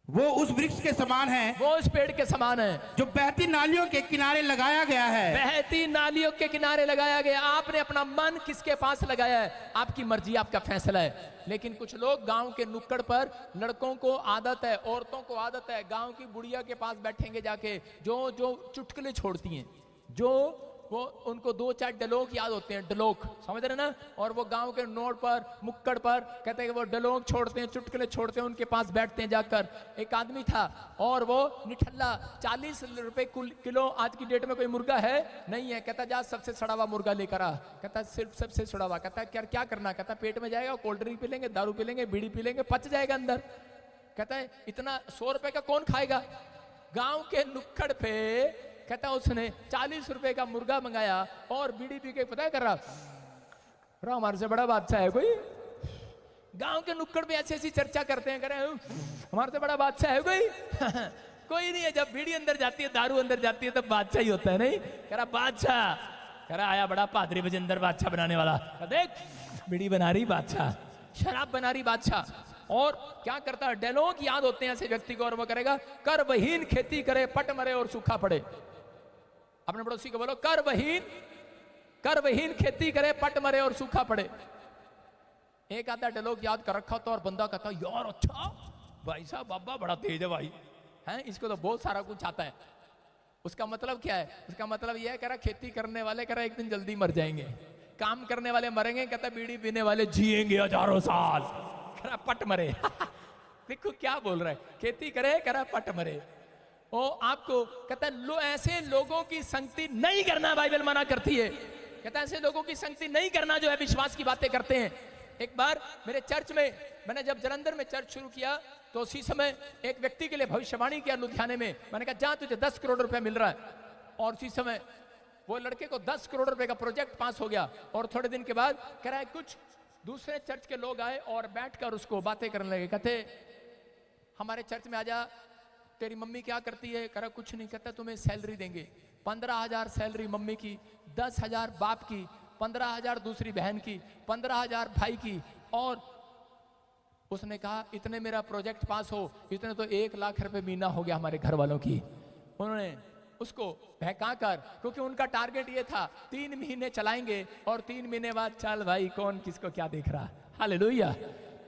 वो उस वृक्ष के समान है, वो उस पेड़ के समान है जो बहती नालियों के किनारे लगाया गया है। बहती नालियों के किनारे लगाया गया। आपने अपना मन किसके पास लगाया है? आपकी मर्जी, आपका फैसला है। लेकिन कुछ लोग गांव के नुक्कड़ पर, लड़कों को आदत है, औरतों को आदत है, गांव की बुढ़िया के पास बैठेंगे जाके, जो चुटकुले छोड़ती हैं, जो वो उनको 2-4 डलोक याद होते हैं, डलोक, समझ रहे ना? और वो गांव के नोट पर, मुक्कड़ पर कहते हैं कि वो डलोक छोड़ते हैं, चुटकुले छोड़ते हैं, उनके पास बैठते हैं जाकर। एक आदमी था और वो निठल्ला, 40 रुपए किलो आज की डेट में कोई मुर्गा है नहीं है। कहता जा सबसे सड़ा हुआ मुर्गा लेकर आ। कहता सिर्फ सबसे सड़ा हुआ। कहता क्या करना? कहता पेट में जाएगा, कोल्ड ड्रिंक पी लेंगे, दारू पी लेंगे, बीड़ी पी लेंगे, पच जाएगा अंदर। कहता है इतना 100 रुपए का कौन खाएगा? गांव के नुक्कड़ पे कहता उसने 40 रुपए का मुर्गा मंगाया और बीड़ी पी के पता कर रहा हमारे से बड़ा बादशाह है कोई। गांव के नुक्कड़ पे ऐसी ऐसी चर्चा करते हैं, कह रहे हमारे से बड़ा बादशाह है कोई। कोई नहीं है। जब बीड़ी अंदर जाती है, दारू अंदर जाती है, तब बादशाह ही होता है। नहीं कह रहा बादशाह, कह रहा आया बड़ा पादरी बजिंदर बादशाह बनाने वाला। देख बीड़ी बना रही बादशाह, शराब बना रही बादशाह। और क्या करता है? डेलोग याद होते हैं ऐसे व्यक्ति को, और वो करेगा कर वहीन खेती करे, पट मरे और सूखा पड़े। अपने पड़ोसी को बोलो कर वहीन खेती करे, पट मरे और सूखा पड़े। एक आधा डेलोग याद कर रखा होता और बंदा कहता यार अच्छा भाई साहब बाबा बड़ा तेज है भाई, हैं इसको तो बहुत सारा कुछ आता है। उसका मतलब क्या है? उसका मतलब यह है, कह रहा खेती करने वाले कह रहा एक दिन जल्दी मर जाएंगे, काम करने वाले मरेंगे, कहता बीड़ी पीने वाले जिएंगे हजारों साल, कह रहा पट मरे। देखो क्या बोल रहा है, खेती करे कह रहा पट मरे। ओ आपको कहता है ऐसे लोगों की संगति नहीं करना, बाइबल मना करती है। कहता है ऐसे लोगों की संगति नहीं करना जो है विश्वास की बातें करते हैं। एक बार मेरे चर्च में, मैंने जब जलंधर में चर्च शुरू किया तो उसी समय एक व्यक्ति के लिए भविष्यवाणी किया लुधियाने में। मैंने कहा जा तुझे 10 करोड़ रुपए मिल रहा है। और उसी समय वो लड़के को 10 करोड़ रुपए का प्रोजेक्ट पास हो गया। और थोड़े दिन के बाद कह रहा है कुछ दूसरे चर्च के लोग आए और बैठकर उसको बातें करने लगे। कहते हमारे चर्च में आजा, तेरी मम्मी क्या करती है? कह रहा कुछ नहीं। कहता तुम्हें सैलरी देंगे, 15,000 सैलरी मम्मी की, 10,000 बाप की, 15,000 दूसरी बहन की, 15,000 भाई की। और उसने कहा इतने मेरा प्रोजेक्ट पास हो, इतने तो 1 लाख रुपए महीना हो गया हमारे घर वालों की। उन्होंने उसको बहका कर, क्योंकि उनका टारगेट ये था 3 महीने चलाएंगे और 3 महीने बाद चल भाई कौन किसको क्या देख रहा। हालेलुया।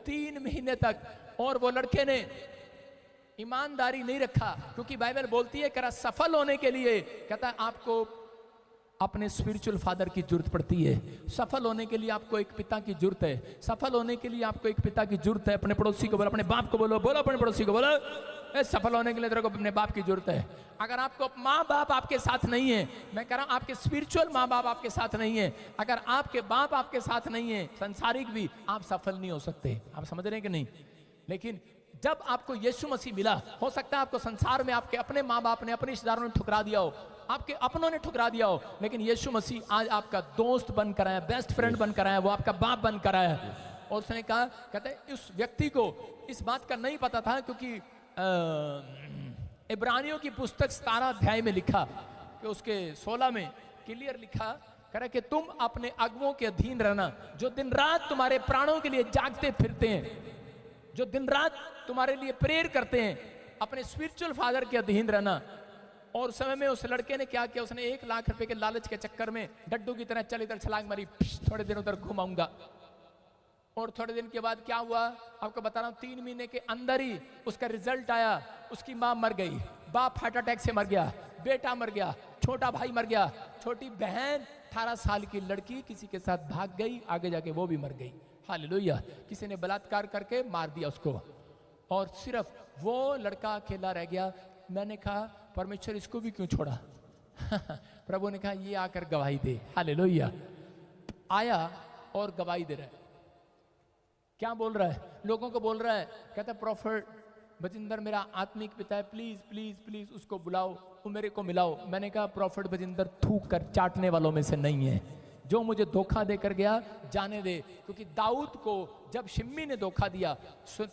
3 महीने तक, और वो लड़के ने ईमानदारी नहीं रखा, क्योंकि बाइबल बोलती है कि सफल होने के लिए कहता है आपको अपने स्पिरिचुअल फादर की जरूरत पड़ती है। सफल होने के लिए आपको एक पिता की जरूरत है। सफल होने के लिए आपको एक पिता की जरूरत है। अपने पड़ोसी को बोलो, अपने बाप को बोलो, बोलो अपने पड़ोसी को बोलो, सफल होने के लिए तेरे को अपने बाप की जरूरत है। अगर आपको माँ बाप आपके साथ नहीं है, मैं कह रहा हूं आपके स्पिरिचुअल माँ बाप आपके साथ नहीं है, अगर आपके बाप आपके साथ नहीं है, संसारिक भी, आप सफल नहीं हो सकते। आप समझ रहे हैं कि नहीं? लेकिन जब आपको यीशु मसीह मिला, हो सकता है आपको संसार में आपके अपने माँ बाप ने, अपने रिश्तेदारों ने ठुकरा दिया हो, आपके अपनों ने ठुकरा दिया हो, लेकिन यीशु मसीह आज आपका दोस्त बनकर आया, बेस्ट फ्रेंड बनकर आया, वो आपका बाप बनकर आया। और उसने कहा, कहते हैं उस व्यक्ति को इस बात का नहीं पता था, क्योंकि इब्रानियों की पुस्तक 17 अध्याय में लिखा कि उसके 16 में क्लियर लिखा करे कि तुम अपने अगुओं के अधीन रहना, जो दिन रात तुम्हारे प्राणों के लिए जागते फिरते हैं, जो दिन रात तुम्हारे लिए प्रेयर करते हैं, अपने स्पिरिचुअल फादर के अधीन रहना। और उस समय में उस लड़के ने क्या किया, उसने 1 लाख रुपए के लालच के चक्कर में डड्डू की तरह चल इधर छलांग मारी, थोड़े दिन उधर घुमाऊंगा। और थोड़े दिन के बाद क्या हुआ आपको बता रहा हूं, 3 महीने के अंदर ही उसका रिजल्ट आया। उसकी माँ मर गई, बाप हार्ट अटैक से मर गया, बेटा मर गया, छोटा भाई मर गया, छोटी बहन 18 साल की लड़की किसी के साथ भाग गई, आगे जाके वो भी मर गई। हालेलुया। किसी ने बलात्कार करके मार दिया उसको, और सिर्फ वो लड़का अकेला रह गया। मैंने कहा परमेश्वर इसको भी क्यों छोड़ा? प्रभु ने कहा ये आकर गवाही दे। हालेलुया। आया और गवाही दे रहा है। क्या बोल रहा है? लोगों को बोल रहा है, कहता है प्रॉफिट बजिंदर मेरा आत्मिक पिता है, प्लीज प्लीज प्लीज उसको बुलाओ, वो मेरे को मिलाओ। मैंने कहा प्रॉफिट बजिंदर थूक कर चाटने वालों में से नहीं है, जो मुझे धोखा देकर गया जाने दे। क्योंकि दाऊद को जब शिम्मी ने धोखा दिया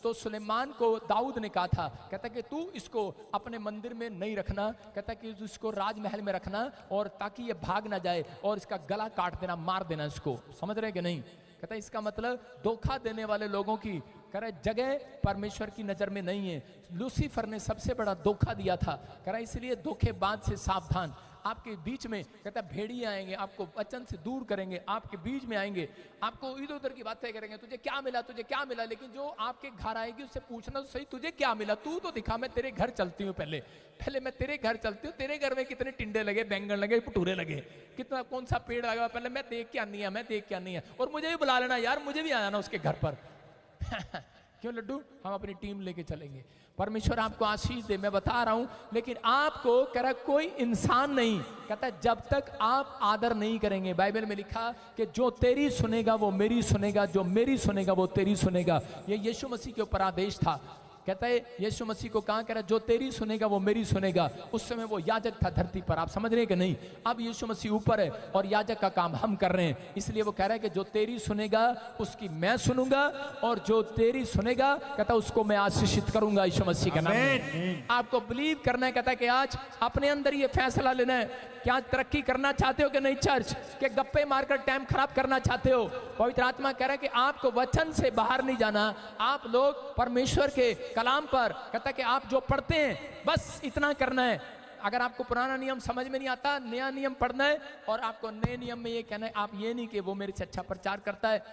तो सुलेमान को दाऊद ने कहा था, कहता कि तू इसको अपने मंदिर में नहीं रखना, कहता कि इसको राजमहल में रखना, और ताकि ये भाग ना जाए, और इसका गला काट देना, मार देना इसको। समझ रहे कि नहीं? कहता इसका मतलब धोखा देने वाले लोगों की कह रहा जगह परमेश्वर की नजर में नहीं है। लूसीफर ने सबसे बड़ा धोखा दिया था, कह रहा इसलिए धोखेबाज से सावधान। आपके बीच में कहता भेड़िए आएंगे, आपको वचन से दूर करेंगे, आपके बीच में आएंगे, आपको इधर उधर की बातें करेंगे, तुझे क्या मिला, तुझे क्या मिला। लेकिन जो आपके घर आएगी उससे पूछना तो सही, तुझे क्या मिला, तू तो दिखा, मैं तेरे घर चलती हूँ, पहले मैं तेरे घर चलती हूँ, तेरे घर में कितने टिंडे लगे, बैंगन लगे, भटूरे लगे, कितना कौन सा पेड़ लगा, पहले मैं देख के आनी है, मैं देख के आनी है। और मुझे भी बुला लेना यार, मुझे भी आ जाना उसके घर पर। क्यों लड्डू? हम अपनी टीम लेके चलेंगे। परमेश्वर आपको आशीष दे। मैं बता रहा हूं, लेकिन आपको कह रहा कोई इंसान नहीं, कहता जब तक आप आदर नहीं करेंगे। बाइबल में लिखा कि जो तेरी सुनेगा वो मेरी सुनेगा, जो मेरी सुनेगा वो तेरी सुनेगा। ये यीशु मसीह के ऊपर आदेश था। कहता है यीशु मसीह को कहा, कह रहा जो तेरी सुनेगा वो मेरी सुनेगा। उस समय वो याजक था धरती पर, आप समझ रहे हैं कि नहीं? अब यीशु मसीह ऊपर है और याजक का काम हम कर रहे हैं। इसलिए वो कह रहा है कि जो तेरी सुनेगा उसकी मैं सुनूंगा, और जो तेरी सुनेगा कहता उसको मैं आशीषित करूंगा यीशु मसीह के नाम में। आपको बिलीव करना है। कहता है कि आज अपने अंदर ये फैसला लेना है, क्या तरक्की करना चाहते हो कि नहीं चर्च के गप्पे मारकर टाइम खराब करना चाहते हो? पवित्र आत्मा कह रहा है कि आपको वचन से बाहर नहीं जाना, आप लोग परमेश्वर के कलाम पर, कहता है कि आप जो पढ़ते हैं बस इतना करना है। अगर आपको पुराना नियम समझ में नहीं आता, नया नियम पढ़ना है, और आपको नए नियम में ये कहना है, आप ये नहीं कि वो मेरे से अच्छा प्रचार करता है,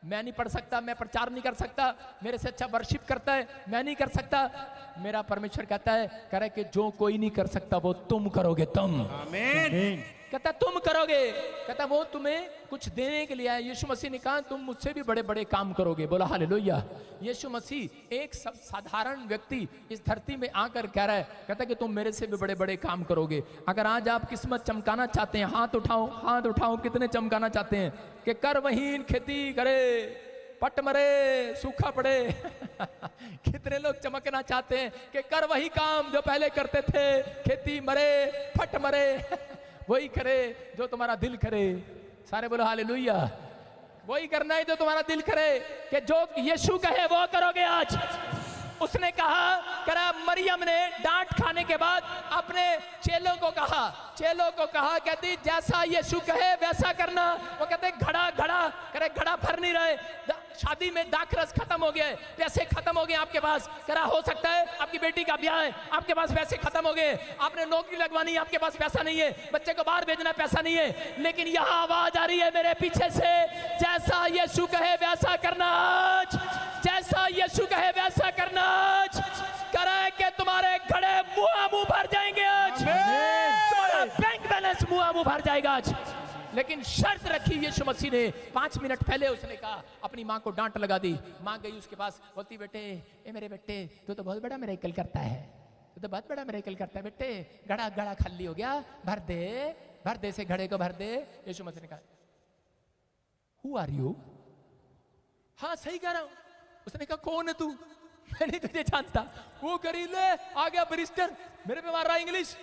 मैं नहीं पढ़ सकता, मैं प्रचार नहीं कर सकता, मेरे से अच्छा वर्शिप करता है, मैं नहीं कर सकता। मेरा परमेश्वर कहता है, कह रहा है कि जो कोई नहीं कर सकता वो तुम करोगे, तुम। आमीन। कहता तुम करोगे, कहता वो तुम्हें कुछ देने के लिए आया। यीशु मसीह ने कहा तुम मुझसे भी बड़े बड़े काम करोगे। बोला हालेलुया। यीशु मसीह एक सब साधारण व्यक्ति इस धरती में आकर कह रहा है, कहता कि तुम मेरे से भी बड़े बड़े काम करोगे। अगर आज आप किस्मत चमकाना चाहते हैं, हाथ उठाओ, हाथ उठाओ। कितने चमकाना चाहते हैं कि कर वहीन खेती करे, पट मरे, सूखा पड़े। कितने लोग चमकना चाहते हैं कि कर वही काम जो पहले करते थे, खेती मरे, फट मरे, वही करे जो तुम्हारा दिल करे। सारे बोलो हालेलुया। वही करना है जो तुम्हारा दिल करे, कि जो यीशु कहे वो करोगे। आज उसने कहा, करा मरियम ने डांट खाने के बाद अपने चेलों को कहा, कहती जैसा यीशु कहे वैसा करना। वो कहते घड़ा घड़ा करे, घड़ा भर नहीं रहे। शादी में दाखरस खत्म हो गया है, पैसे खत्म हो गए आपके पास, करा हो सकता है आपकी बेटी का ब्याह है, आपके पास पैसे खत्म हो गए, आपने नौकरी लगवानी है, आपके पास पैसा नहीं है, बच्चे को बाहर भेजना पैसा नहीं है, लेकिन यहाँ आवाज आ रही है मेरे पीछे से, जैसा यीशु कहे वैसा करना आज, जैसा यीशु कहे वैसा करना आज, करे कि तुम्हारे घड़े मुंह भर जाएंगे आज, तुम्हारा बैंक बैलेंस मुंह भर जाएगा आज। लेकिन शर्त रखी यीशु मसीह ने, 5 मिनट पहले उसने कहा, अपनी माँ को डांट लगा दी। माँ गई उसके पास, बोलती बेटे, ए मेरे बेटे, तू तो बहुत बड़ा मिरेकल करता है, तू तो बहुत बड़ा मिरेकल करता है बेटे, घड़ा खाली हो गया, भर दे से घड़े को भर दे। यीशु मसीह ने कहा, हु आर यू? हाँ सही कह रहा हूं। उसने कहा कौन है तू? मैं नहीं तुझे जानता। वो करीले आ गया बरिस्टर, मेरे पे मार रहा इंग्लिश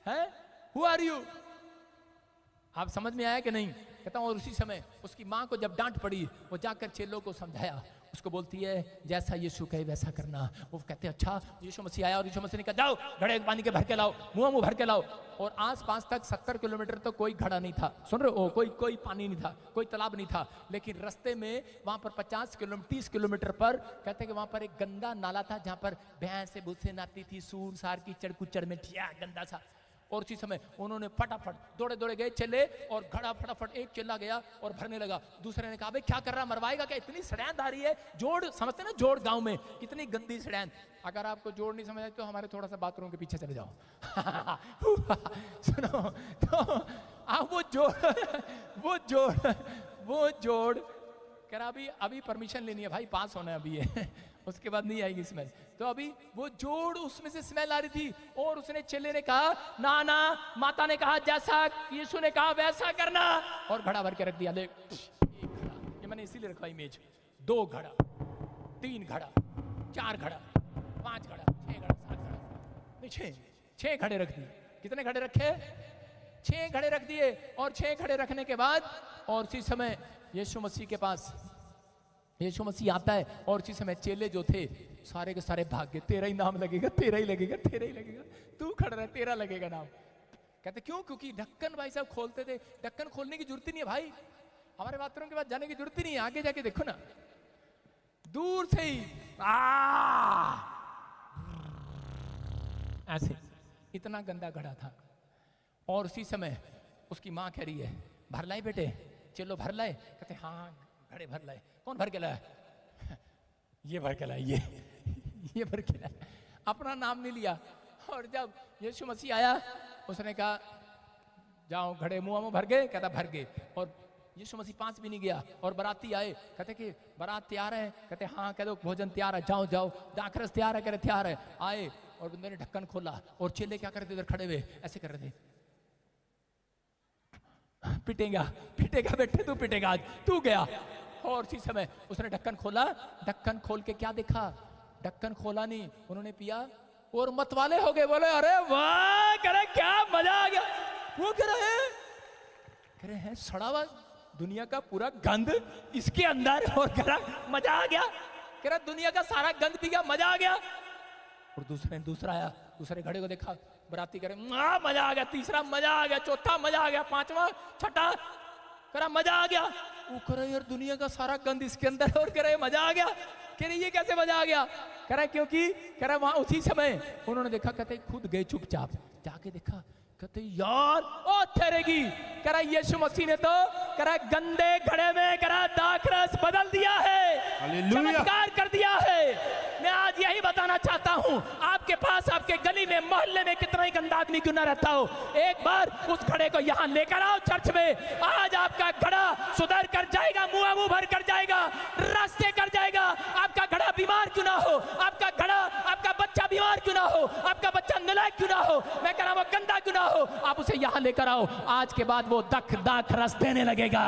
है, हु आर यू? आप समझ में आया कि नहीं? कहता हूं, और उसी समय उसकी माँ को जब डांट पड़ी, वो जाकर चेलों को समझाया, उसको बोलती है जैसा यीशु कहे वैसा करना। वो कहते हैं अच्छा। यीशु मसीह आया और यीशु मसीह ने कहा जाओ घड़े पानी के भर के लाओ, मुंह भर के लाओ। और आस-पास तक 70 किलोमीटर तक कोई घड़ा नहीं था, सुन रहे हो, कोई पानी नहीं था, कोई तालाब नहीं था। लेकिन रास्ते में वहां पर 30 किलोमीटर पर कहते हैं कि वहां पर एक गंदा नाला था, जहां पर भैंस से भूसे नाती थी, सूर सार की चढ़ में ठिया गंदा सा। और उसी समय उन्होंने फटाफट दौड़े गए चले, और घड़ा फटाफट एक चिल्ला गया और भरने लगा। दूसरे ने कहा भाई क्या कर रहा, मरवाएगा क्या, इतनी सड़ैंध आ रही है, जोड़ समझते ना, जोड़ गांव में कितनी गंदी सड़ैंध। अगर आपको जोड़ नहीं समझ आए तो हमारे थोड़ा सा बाथरूम के पीछे चले जाओ। सुनो तो आप वो जोड़ कर अभी परमिशन लेनी है भाई, पास होना है अभी है उसके बाद नहीं आएगी स्मेल। तो अभी वो जोड़ उसमें से स्मेल आ रही थी, और उसने चेले ने कहा ना माता ने कहा जैसा यीशु ने कहा वैसा करना, और घड़ा भर के रख दिया। ले ये मैंने इसीलिए रखा इमेज, 2 घड़ा, 3 घड़ा, 4 घड़ा, 5 घड़ा, 6 घड़ा, 7 घड़ा, नहीं 6 घड़े रख दिए। कितने घड़े रखे? 6 घड़े रख दिए। और 6 घड़े रखने के बाद और उसी समय यीशु मसीह के पास यीशु मसीह आता है, और उसी समय चेले जो थे सारे के सारे भाग गए। तेरा ही नाम लगेगा, तेरा ही लगेगा, तेरा ही लगेगा, तू खड़ा रहे, तेरा लगेगा नाम। कहते क्यों? क्योंकि ढक्कन भाई साहब खोलते थे। ढक्कन खोलने की जरूरत ही नहीं है भाई, हमारे बाथरूम के बाद जाने की जरूरत ही नहीं है, आगे जाके देखो ना, दूर से ही ऐसे इतना गंदा घड़ा था। और उसी समय उसकी माँ कह रही है भर लाए बेटे, चलो भर लाए। कहते हाँ घड़े भर लाए। कौन भर के लाया? ये भर के लाया, ये भर के लाया, अपना नाम नहीं लिया। और जब यीशु मसीह आया, उसने कहा जाओ घड़े मुंह भर गए? कहता भर गए। और यीशु मसीह 5 भी नहीं गया, और बाराती आए, कहते कि बारात तैयार है? कहते हाँ। कहते भोजन तैयार है, जाओ दाखरस तैयार है? कहते तैयार है। आए और बंदे ने ढक्कन खोला, और चेले क्या कर रहे थे? इधर खड़े हुए ऐसे कर रहे थे, पिटेगा बेटे, तू पिटेगा आज, तू गया। और उसी समय उसने ढक्कन खोला, ढक्कन खोल के क्या देखा? ढक्कन खोला नहीं, उन्होंने पिया और मतवाले हो गए। बोले अरे वाह, करे क्या मजा आ गया। वो कह रहे हैं सड़ा हुआ दुनिया का पूरा गंद इसके अंदर, और कह रहा मजा आ गया, कह रहा दुनिया का सारा गंद पी गया, मजा आ गया। और दूसरा आया, दूसरे घड़े को देखा, बराती करे मजा आ गया, तीसरा मजा आ गया, चौथा मजा आ गया, 5वां छठा करा मजा आ गया। वो कह रहे यार दुनिया का सारा गंद इसके अंदर, और कह रहे मजा आ गया। कह रहे ये कैसे मजा आ गया? कह रहा क्योंकि कह रहा वहां उसी समय उन्होंने देखा, कहते खुद गए चुपचाप, जाके देखा, कहते यार ओ ठहरेगी। कह रहा यीशु मसीह ने तो कह रहा गंदे घड़े में कह रहा दाखरस बदल दिया है, चमत्कार कर दिया है। मैं आज यही बताना चाहता हूं, आपके पास आपके गली में मोहल्ले में कितना ही गंदा आदमी क्यों ना रहता हो, एक बार उस घड़े को यहाँ लेकर आओ चर्च में। आज आपका घड़ा सुधर कर जाएगा, मुंह भर कर जाएगा, रास्ते कर जाएगा। आपका घड़ा बीमार क्यों ना हो, आपका घड़ा, आपका बच्चा बीमार क्यों ना हो, आपका बच्चा नालायक क्यों ना हो, मैं कह रहा हूं गंदा क्यों ना हो, आप उसे यहाँ लेकर आओ। आज के बाद वो दाखरस देने लगेगा,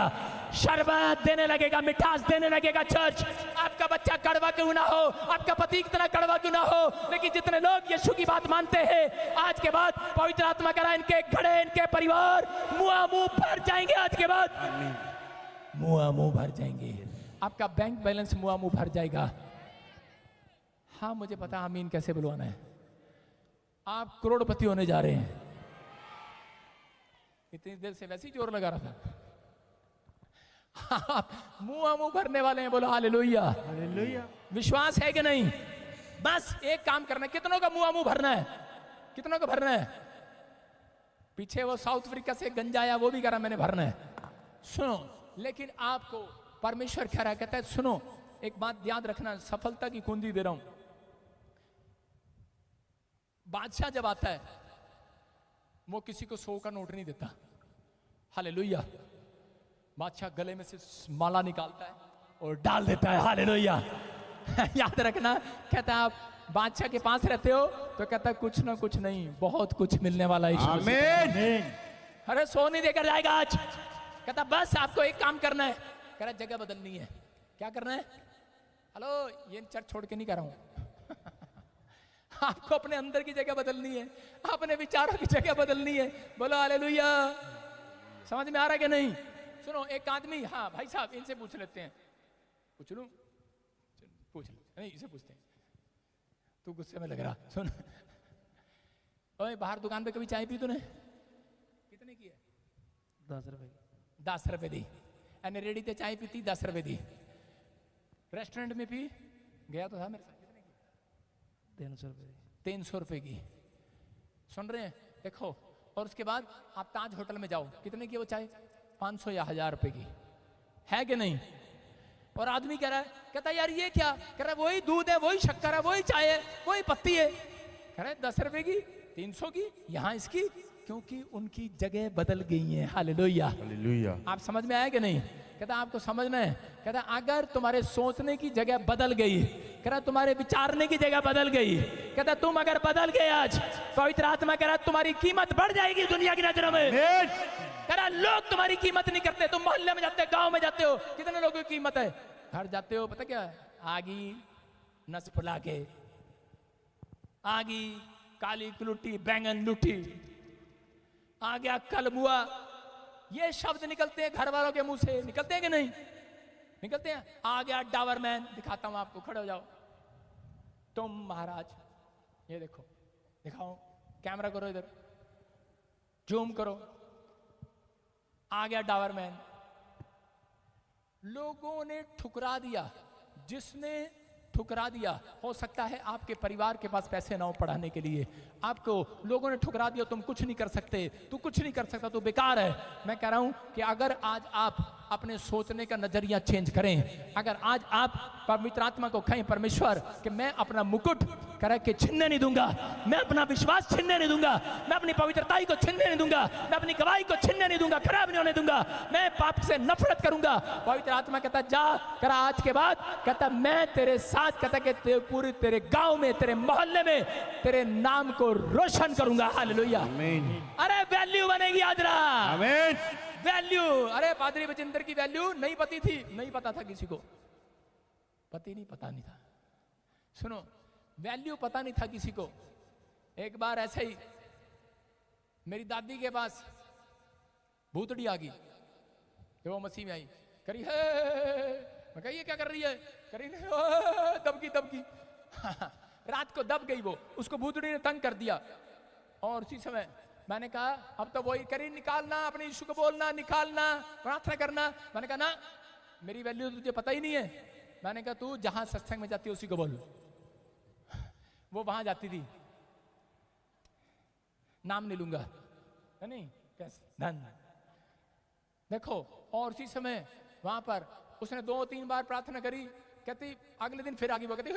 शरबत देने लगेगा, मिठास देने लगेगा। चर्च, आपका बच्चा कड़वा क्यों ना हो, आपका पति कितना कड़वा क्यों ना हो, लेकिन जितने लोग यीशु की बात मानते हैं, आज के बाद पवित्र आत्मा कह रहा है इनके घड़े, इनके परिवार मुंह भर जाएंगे। आज के बाद मुंह भर जाएंगे, आपका बैंक बैलेंस मुंह भर जाएगा। हाँ मुझे पता, आमीन कैसे बुलवाना है। आप करोड़पति होने जा रहे हैं। इतनी देर से वैसे ही जोर लगा रहा था। आप मुंह भरने वाले हैं, बोलो हालेलुया। हालेलुया। विश्वास है कि नहीं? बस एक काम करना है, कितनों का मुंह भरना है? कितनों का भरना है? पीछे वो साउथ अफ्रीका से गंजा आया, वो भी कह रहा मैंने भरना है। सुनो, लेकिन आपको परमेश्वर कह रहा है, कहता है सुनो एक बात याद रखना, सफलता की कुंजी दे रहा हूं। बादशाह जब आता है वो किसी को 100 का नोट नहीं देता। हालेलुया। बादशाह गले में से माला निकालता है और डाल देता है। हालेलुया। याद रखना, कहता है आप बादशाह के पास रहते हो तो कहता है कुछ ना कुछ नहीं, बहुत कुछ मिलने वाला है। आमीन। अरे 100 नहीं देकर जाएगा आज। कहता बस आपको एक काम करना है। कह रहा जगह बदलनी है। क्या करना है? हेलो, ये चर्च छोड़ के नहीं कर रहा हूं। आपको अपने अंदर की जगह बदलनी है, अपने विचारों की जगह बदलनी है। बोलो हालेलुया। समझ में आ रहा है कि नहीं? सुनो, एक आदमी, हाँ भाई साहब इनसे पूछ लेते हैं। पूछ लूं? पूछ लो। नहीं, इसे पूछते हैं। तू गुस्से में लग रहा। सुन, ओए बाहर दुकान पे कभी चाय पी तूने? कितने की है? 10 रुपए। 10 रुपए दी। एने रेडी ते चाय पीती 10 रुपए दी। रेस्टोरेंट में पी गया तो था मेरे साथ। कितने की? 300 रुपए। 300 रुपए की। सुन रहे हैं? देखो, और उसके बाद आप ताज होटल में जाओ, कितने की वो चाय? 500 या 1000 रुपए की है कि नहीं? और आदमी कह रहा है, कहता है यार ये क्या? कह रहा है वही दूध है, वही शक्कर है, वही चाय है, वही पत्ती है। कह रहा है 10 रुपए की, 300 की, यहां इसकी, क्योंकि उनकी जगह बदल गई है। हालेलुया। हालेलुया। आप समझ में आया कि नहीं? कहता आपको समझना है। कहता अगर तुम्हारे सोचने की जगह बदल गई, कहता तुम्हारे विचारने की जगह बदल गई, कहता तुम अगर बदल गए आज, पवित्र आत्मा कह रहा तुम्हारी कीमत बढ़ जाएगी दुनिया की नजरों में। कह रहा लोग तुम्हारी कीमत नहीं करते। तुम मोहल्ले में जाते हो, गांव में जाते हो, कितने लोगों की कीमत है? घर जाते हो, पता क्या? आगी नस फुला के, आगी काली लुटी, बैंगन लुटी, आ गया कलबुआ, ये शब्द निकलते हैं घर वालों के मुंह से। निकलते हैं कि नहीं? निकलते हैं। आ गया डावरमैन। दिखाता हूं आपको, खड़े हो जाओ तुम महाराज। ये देखो, दिखाओ, कैमरा करो इधर, जूम करो। आ गया डावरमैन। लोगों ने ठुकरा दिया। जिसने ठुकरा दिया, हो सकता है आपके परिवार के पास पैसे ना हो पढ़ाने के लिए, आपको लोगों ने ठुकरा दिया, तुम कुछ नहीं कर सकते, तू कुछ नहीं कर सकता, तू बेकार है। मैं कह रहा हूं कि अगर आज आप अपने सोचने का नजरिया चेंज करें, अगर आज आप पवित्र आत्मा को कहें परमेश्वर कि मैं अपना मुकुट कर के छीनने नहीं दूंगा, मैं अपना विश्वास छीनने नहीं दूंगा, मैं अपनी पवित्रताई को छीनने नहीं दूंगा, मैं अपनी गवाही को छीनने नहीं दूंगा, खराब नहीं होने दूंगा, मैं पाप से नफरत करूंगा। पवित्र आत्मा कहता जा करा आज के बाद, कहता मैं तेरे साथ, कहता कि पूरी तेरे गांव में, तेरे मोहल्ले में तेरे नाम को रोशन करूंगा। हालेलुया। आमीन। अरे वैल्यू बनेगी आजरा। आमीन। वैल्यू। अरे पादरी बचिंदर की वैल्यू नहीं पती थी, नहीं पता था किसी को, पता नहीं था। सुनो, वैल्यू पता नहीं था किसी को। एक बार ऐसे ही मेरी दादी के पास भूतड़ी आ गई, जब वो मसीह में आई, करी है, मैं कही ये क्या कर रही है? करी दबकी रात को दब गई वो, उसको भूतड़ी ने तंग कर दिया। और उसी समय मैंने कहा अब तो वही करी, निकालना अपने यीशु को बोलना, निकालना, प्रार्थना करना। मैंने कहा ना, मेरी वैल्यू तुझे पता ही नहीं है। मैंने कहा तू जहां सत्संग में जाती है उसी को बोल। वो वहां जाती थी, नाम नहीं लूंगा, नहीं कैसे धन देखो। और उसी समय वहां पर उसने 2-3 बार प्रार्थना करी। कहती अगले दिन फिर आगे वो कहती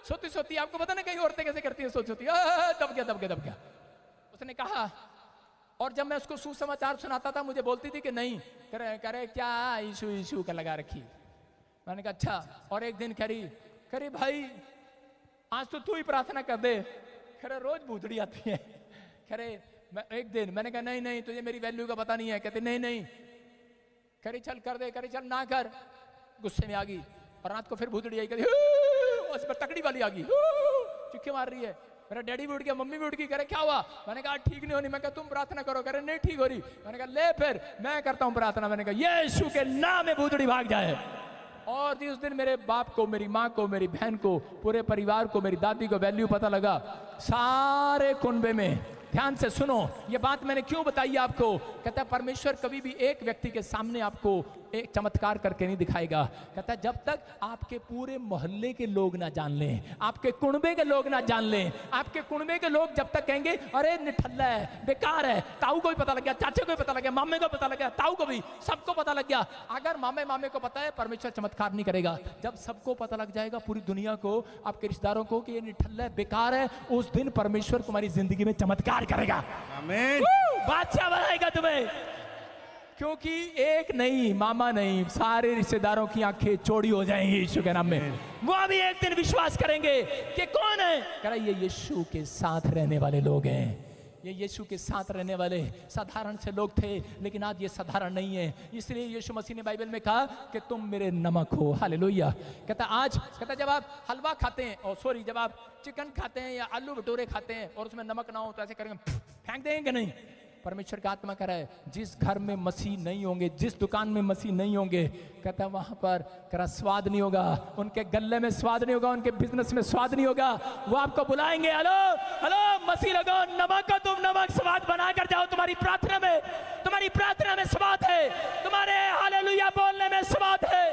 सोती आपको पता ना कहीं औरतें कैसे करती है, सोती दब गया। उसने कहा, और जब मैं उसको सुसमाचार सुनाता था मुझे बोलती थी कि नहीं, करे क्या यीशु का लगा रखी। मैंने कहा अच्छा। और एक दिन करी भाई आज तो तू ही प्रार्थना कर दे। खरे रोज भूतड़ी आती है। खरे एक दिन मैंने कहा नहीं तुझे मेरी वैल्यू का पता नहीं है। कहते नहीं। करे चल कर दे, करे चल ना कर। गुस्से में आ गई और रात को फिर भूतड़ी आई, उस पर तकड़ी वाली आ गई, चिक्के मार रही है। मेरा डैडी भी उठ गया, मम्मी भी उठ गई। करे क्या हुआ? मैंने कहा ठीक नहीं होनी। मैं कहा तुम प्रार्थना करो। करे नहीं ठीक हो रही। मैंने कहा ले फिर मैं करता हूं प्रार्थना। मैंने कहा यीशु के नाम में भूतड़ी भाग जाए। और जी उस दिन मेरे बाप को, मेरी माँ को, मेरी बहन को, पूरे परिवार को, मेरी दादी को वैल्यू पता लगा। सारे कुनबे में ध्यान से सुनो, ये बात मैंने क्यों बताई आपको। कहता है परमेश्वर कभी भी एक व्यक्ति के सामने आपको एक चमत्कार करके नहीं दिखाएगा। कहता है जब तक आपके पूरे मोहल्ले के लोग ना जान लें, आपके कुनबे के लोग ना जान लें, आपके कुनबे के लोग जब तक कहेंगे अरे निठल्ला है, बेकार है, ताऊ को भी पता लग गया, चाचे को भी पता लग गया, मामे को पता लग गया, ताऊ को भी, सबको पता लग गया। अगर मामे मामे को पता है, परमेश्वर चमत्कार नहीं करेगा। जब सबको पता लग जाएगा, पूरी दुनिया को, आपके रिश्तेदारों को कि ये निठल्ला है, बेकार है, उस दिन परमेश्वर तुम्हारी जिंदगी में चमत्कार करेगा। आमीन। बादशाह बनाएगा तुम्हें। क्योंकि एक नहीं, मामा नहीं, सारे रिश्तेदारों की आंखें चौड़ी हो जाएंगी यीशु के नाम में। वो भी एक दिन विश्वास करेंगे कि कौन है, कह रहा ये यीशु के साथ रहने वाले लोग हैं। ये यीशु के साथ रहने वाले साधारण से लोग थे, लेकिन आज ये साधारण नहीं है। इसलिए यीशु मसीह ने बाइबल में कहा कि तुम मेरे नमक हो। हालेलुया। कहता आज, कहता जब आप हलवा खाते हैं, और सॉरी, जब आप चिकन खाते हैं या आलू भटूरे खाते हैं और उसमें नमक ना हो तो ऐसे करेंगे, फेंक देंगे कि नहीं। परमेश्वर का आत्मा कह रहा है जिस घर में मसीह नहीं होंगे, जिस दुकान में मसीह नहीं होंगे, कहता है वहां पर करा स्वाद नहीं होगा, उनके गल्ले में स्वाद नहीं होगा, उनके बिजनेस में स्वाद नहीं होगा। वो आपको बुलाएंगे, हेलो हेलो मसीह लोगो, नमक को तुम नमक स्वाद बना कर जाओ। तुम्हारी प्रार्थना में, तुम्हारी प्रार्थना में स्वाद है, तुम्हारे हालेलुया बोलने में स्वाद है।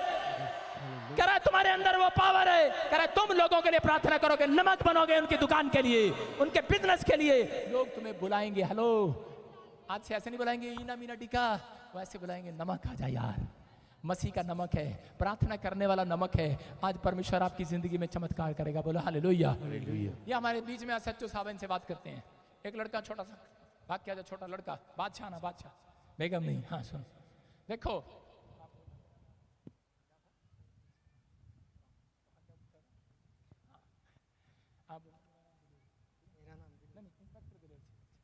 कह रहा तुम्हारे अंदर वो पावर है। कह रहा तुम लोगों के लिए प्रार्थना करोगे, नमक बनोगे उनकी दुकान के लिए, उनके बिजनेस के लिए। लोग तुम्हें बुलाएंगे, हेलो, आज से ऐसे नहीं बुलाएंगे ईना मीना टिका, वैसे बुलाएंगे नमक आ जा यार। मसीह का नमक है, प्रार्थना करने वाला नमक है। आज परमेश्वर आपकी जिंदगी में चमत्कार करेगा। बोलो हालेलुया। ये हमारे बीच में सच्चो साहब इनसे बात करते हैं। एक लड़का छोटा सा भाग क्या था, छोटा लड़का, बादशाह ना बादशाह, बेगम नहीं। हाँ सुन, देखो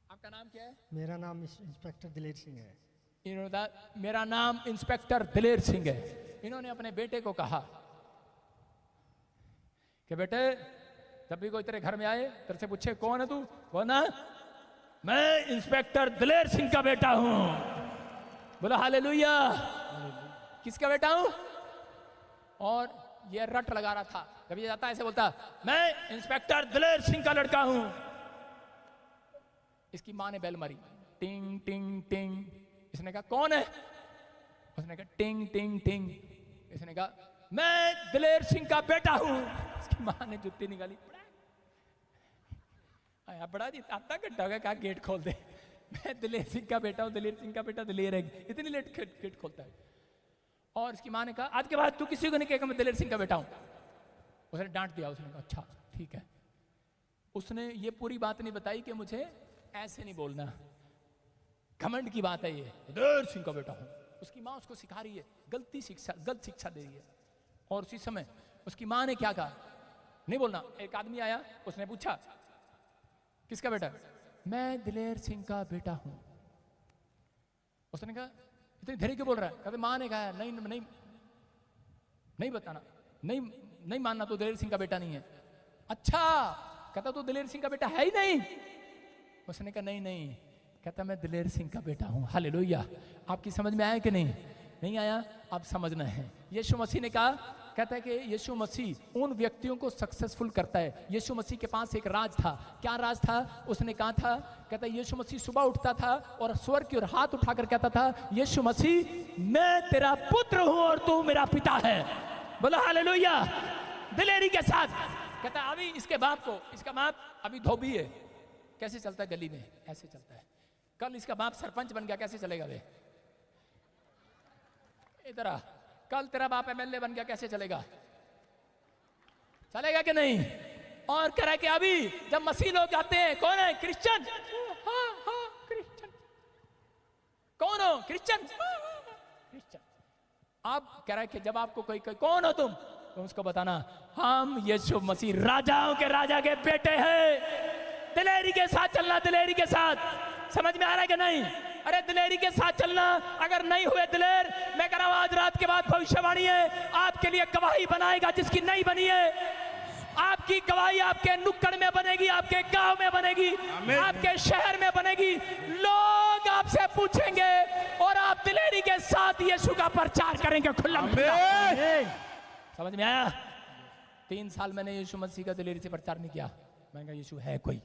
आपका नाम क्या है? मेरा नाम इंस्पेक्टर दिलेर सिंह है। मेरा नाम इंस्पेक्टर दिलेर सिंह है। इन्होंने अपने बेटे को कहा कि बेटे जब भी कोई तेरे घर में आए, तेरे से पूछे कौन है तू, कौन है, मैं इंस्पेक्टर दिलेर सिंह का बेटा हूं। बोलो हालेलुया। किसका बेटा हूं? और ये रट लगा रहा था, जब ये जाता ऐसे बोलता मैं इंस्पेक्टर दिलेर सिंह का लड़का हूं। इसकी मां ने बेल मारी, टिंग टिंग टिंग। इसने कहा कौन है? उसने कहा टिंग टिंग टिंग। इसने कहा मैं दिलेर सिंह का बेटा हूं। इसकी मां ने जुत्ती निकाली, आया बड़ा जी आधा घंटा हो गया, कहा गेट खोल दे। मैं दिलेर सिंह का बेटा हूं, दिलेर सिंह का बेटा दिलेर है, इतनी लेट गेट खोलता है। और इसकी मां ने कहा आज के बाद तू किसी को नहीं कहेगा मैं दिलेर सिंह का बेटा हूं। उसने डांट दिया। उसने कहा अच्छा ठीक है। उसने ये पूरी बात नहीं बताई कि मुझे ऐसे नहीं बोलना, घमंड की बात है ये, दिलेर सिंह का बेटा हूं। उसकी मां उसको सिखा रही है, गलत शिक्षा दे रही है। और उसी समय उसकी मां ने क्या कहा, नहीं बोलना। एक आदमी आया, उसने पूछा किसका बेटा? मैं दिलेर सिंह का बेटा हूं। उसने कहा इतनी धीरे क्यों बोल रहा है? कहते मां ने कहा नहीं नहीं नहीं बताना, नहीं नहीं मानना, तो दिलेर सिंह का बेटा नहीं है। अच्छा, कहता तू दिलेर सिंह का बेटा है ही नहीं। उसने कहा नहीं नहीं, कहता मैं दिलेर सिंह का बेटा हूं। हालेलुया। आपकी समझ में आया कि नहीं? नहीं आया? आप समझना है। यीशु मसीह ने कहा, कहता है कि यीशु मसीह उन व्यक्तियों को सक्सेसफुल करता है। यीशु मसीह के पास एक राज था। क्या राज था? उसने कहा था, कहता है यीशु मसीह सुबह उठता था और स्वर्ग की ओर हाथ उठाकर कहता था, यीशु मसीह मैं तेरा पुत्र हूं और तू मेरा पिता है। बोलो हालेलुया। दिलेरी के साथ कहता है अभी इसके बाप को, इसका बाप अभी धोबी है, कैसे चलता है गली में, ऐसे चलता है। कल इसका बाप सरपंच बन गया, कैसे चलेगा वे? इधर आ। कल तेरा बाप एमएलए बन गया, कैसे चलेगा? चलेगा कि नहीं? और कह रहा है कि अभी जब मसीह लोग आते हैं, कौन है? क्रिश्चियन। हाँ हाँ क्रिश्चियन। कौन हो? क्रिश्चियन। क्रिश्चियन। अब कह रहा है कि जब आपको कोई कौन हो तुम, तो उसको बताना हम यीशु मसीह राजाओं के राजा के बेटे हैं। दिलेरी के साथ चलना, दिलेरी के साथ। समझ में आ रहा है कि नहीं? अरे दिलेरी के साथ चलना। अगर नहीं हुए दिलेर, मैं कह रहा हूं आज रात के बाद भविष्यवाणी है, आपके लिए गवाही बनाएगा जिसकी नहीं बनी है। आपकी गवाही आपके नुक्कड़ में बनेगी, आपके गांव में बनेगी, आपके शहर में बनेगी। लोग आपसे पूछेंगे और आप दिलेरी के साथ यीशु का प्रचार करेंगे खुल्ला। समझ में आया? 3 साल मैंने यीशु मसीह का दिलेरी से प्रचार नहीं किया। मैंने कहा यीशु है कोई,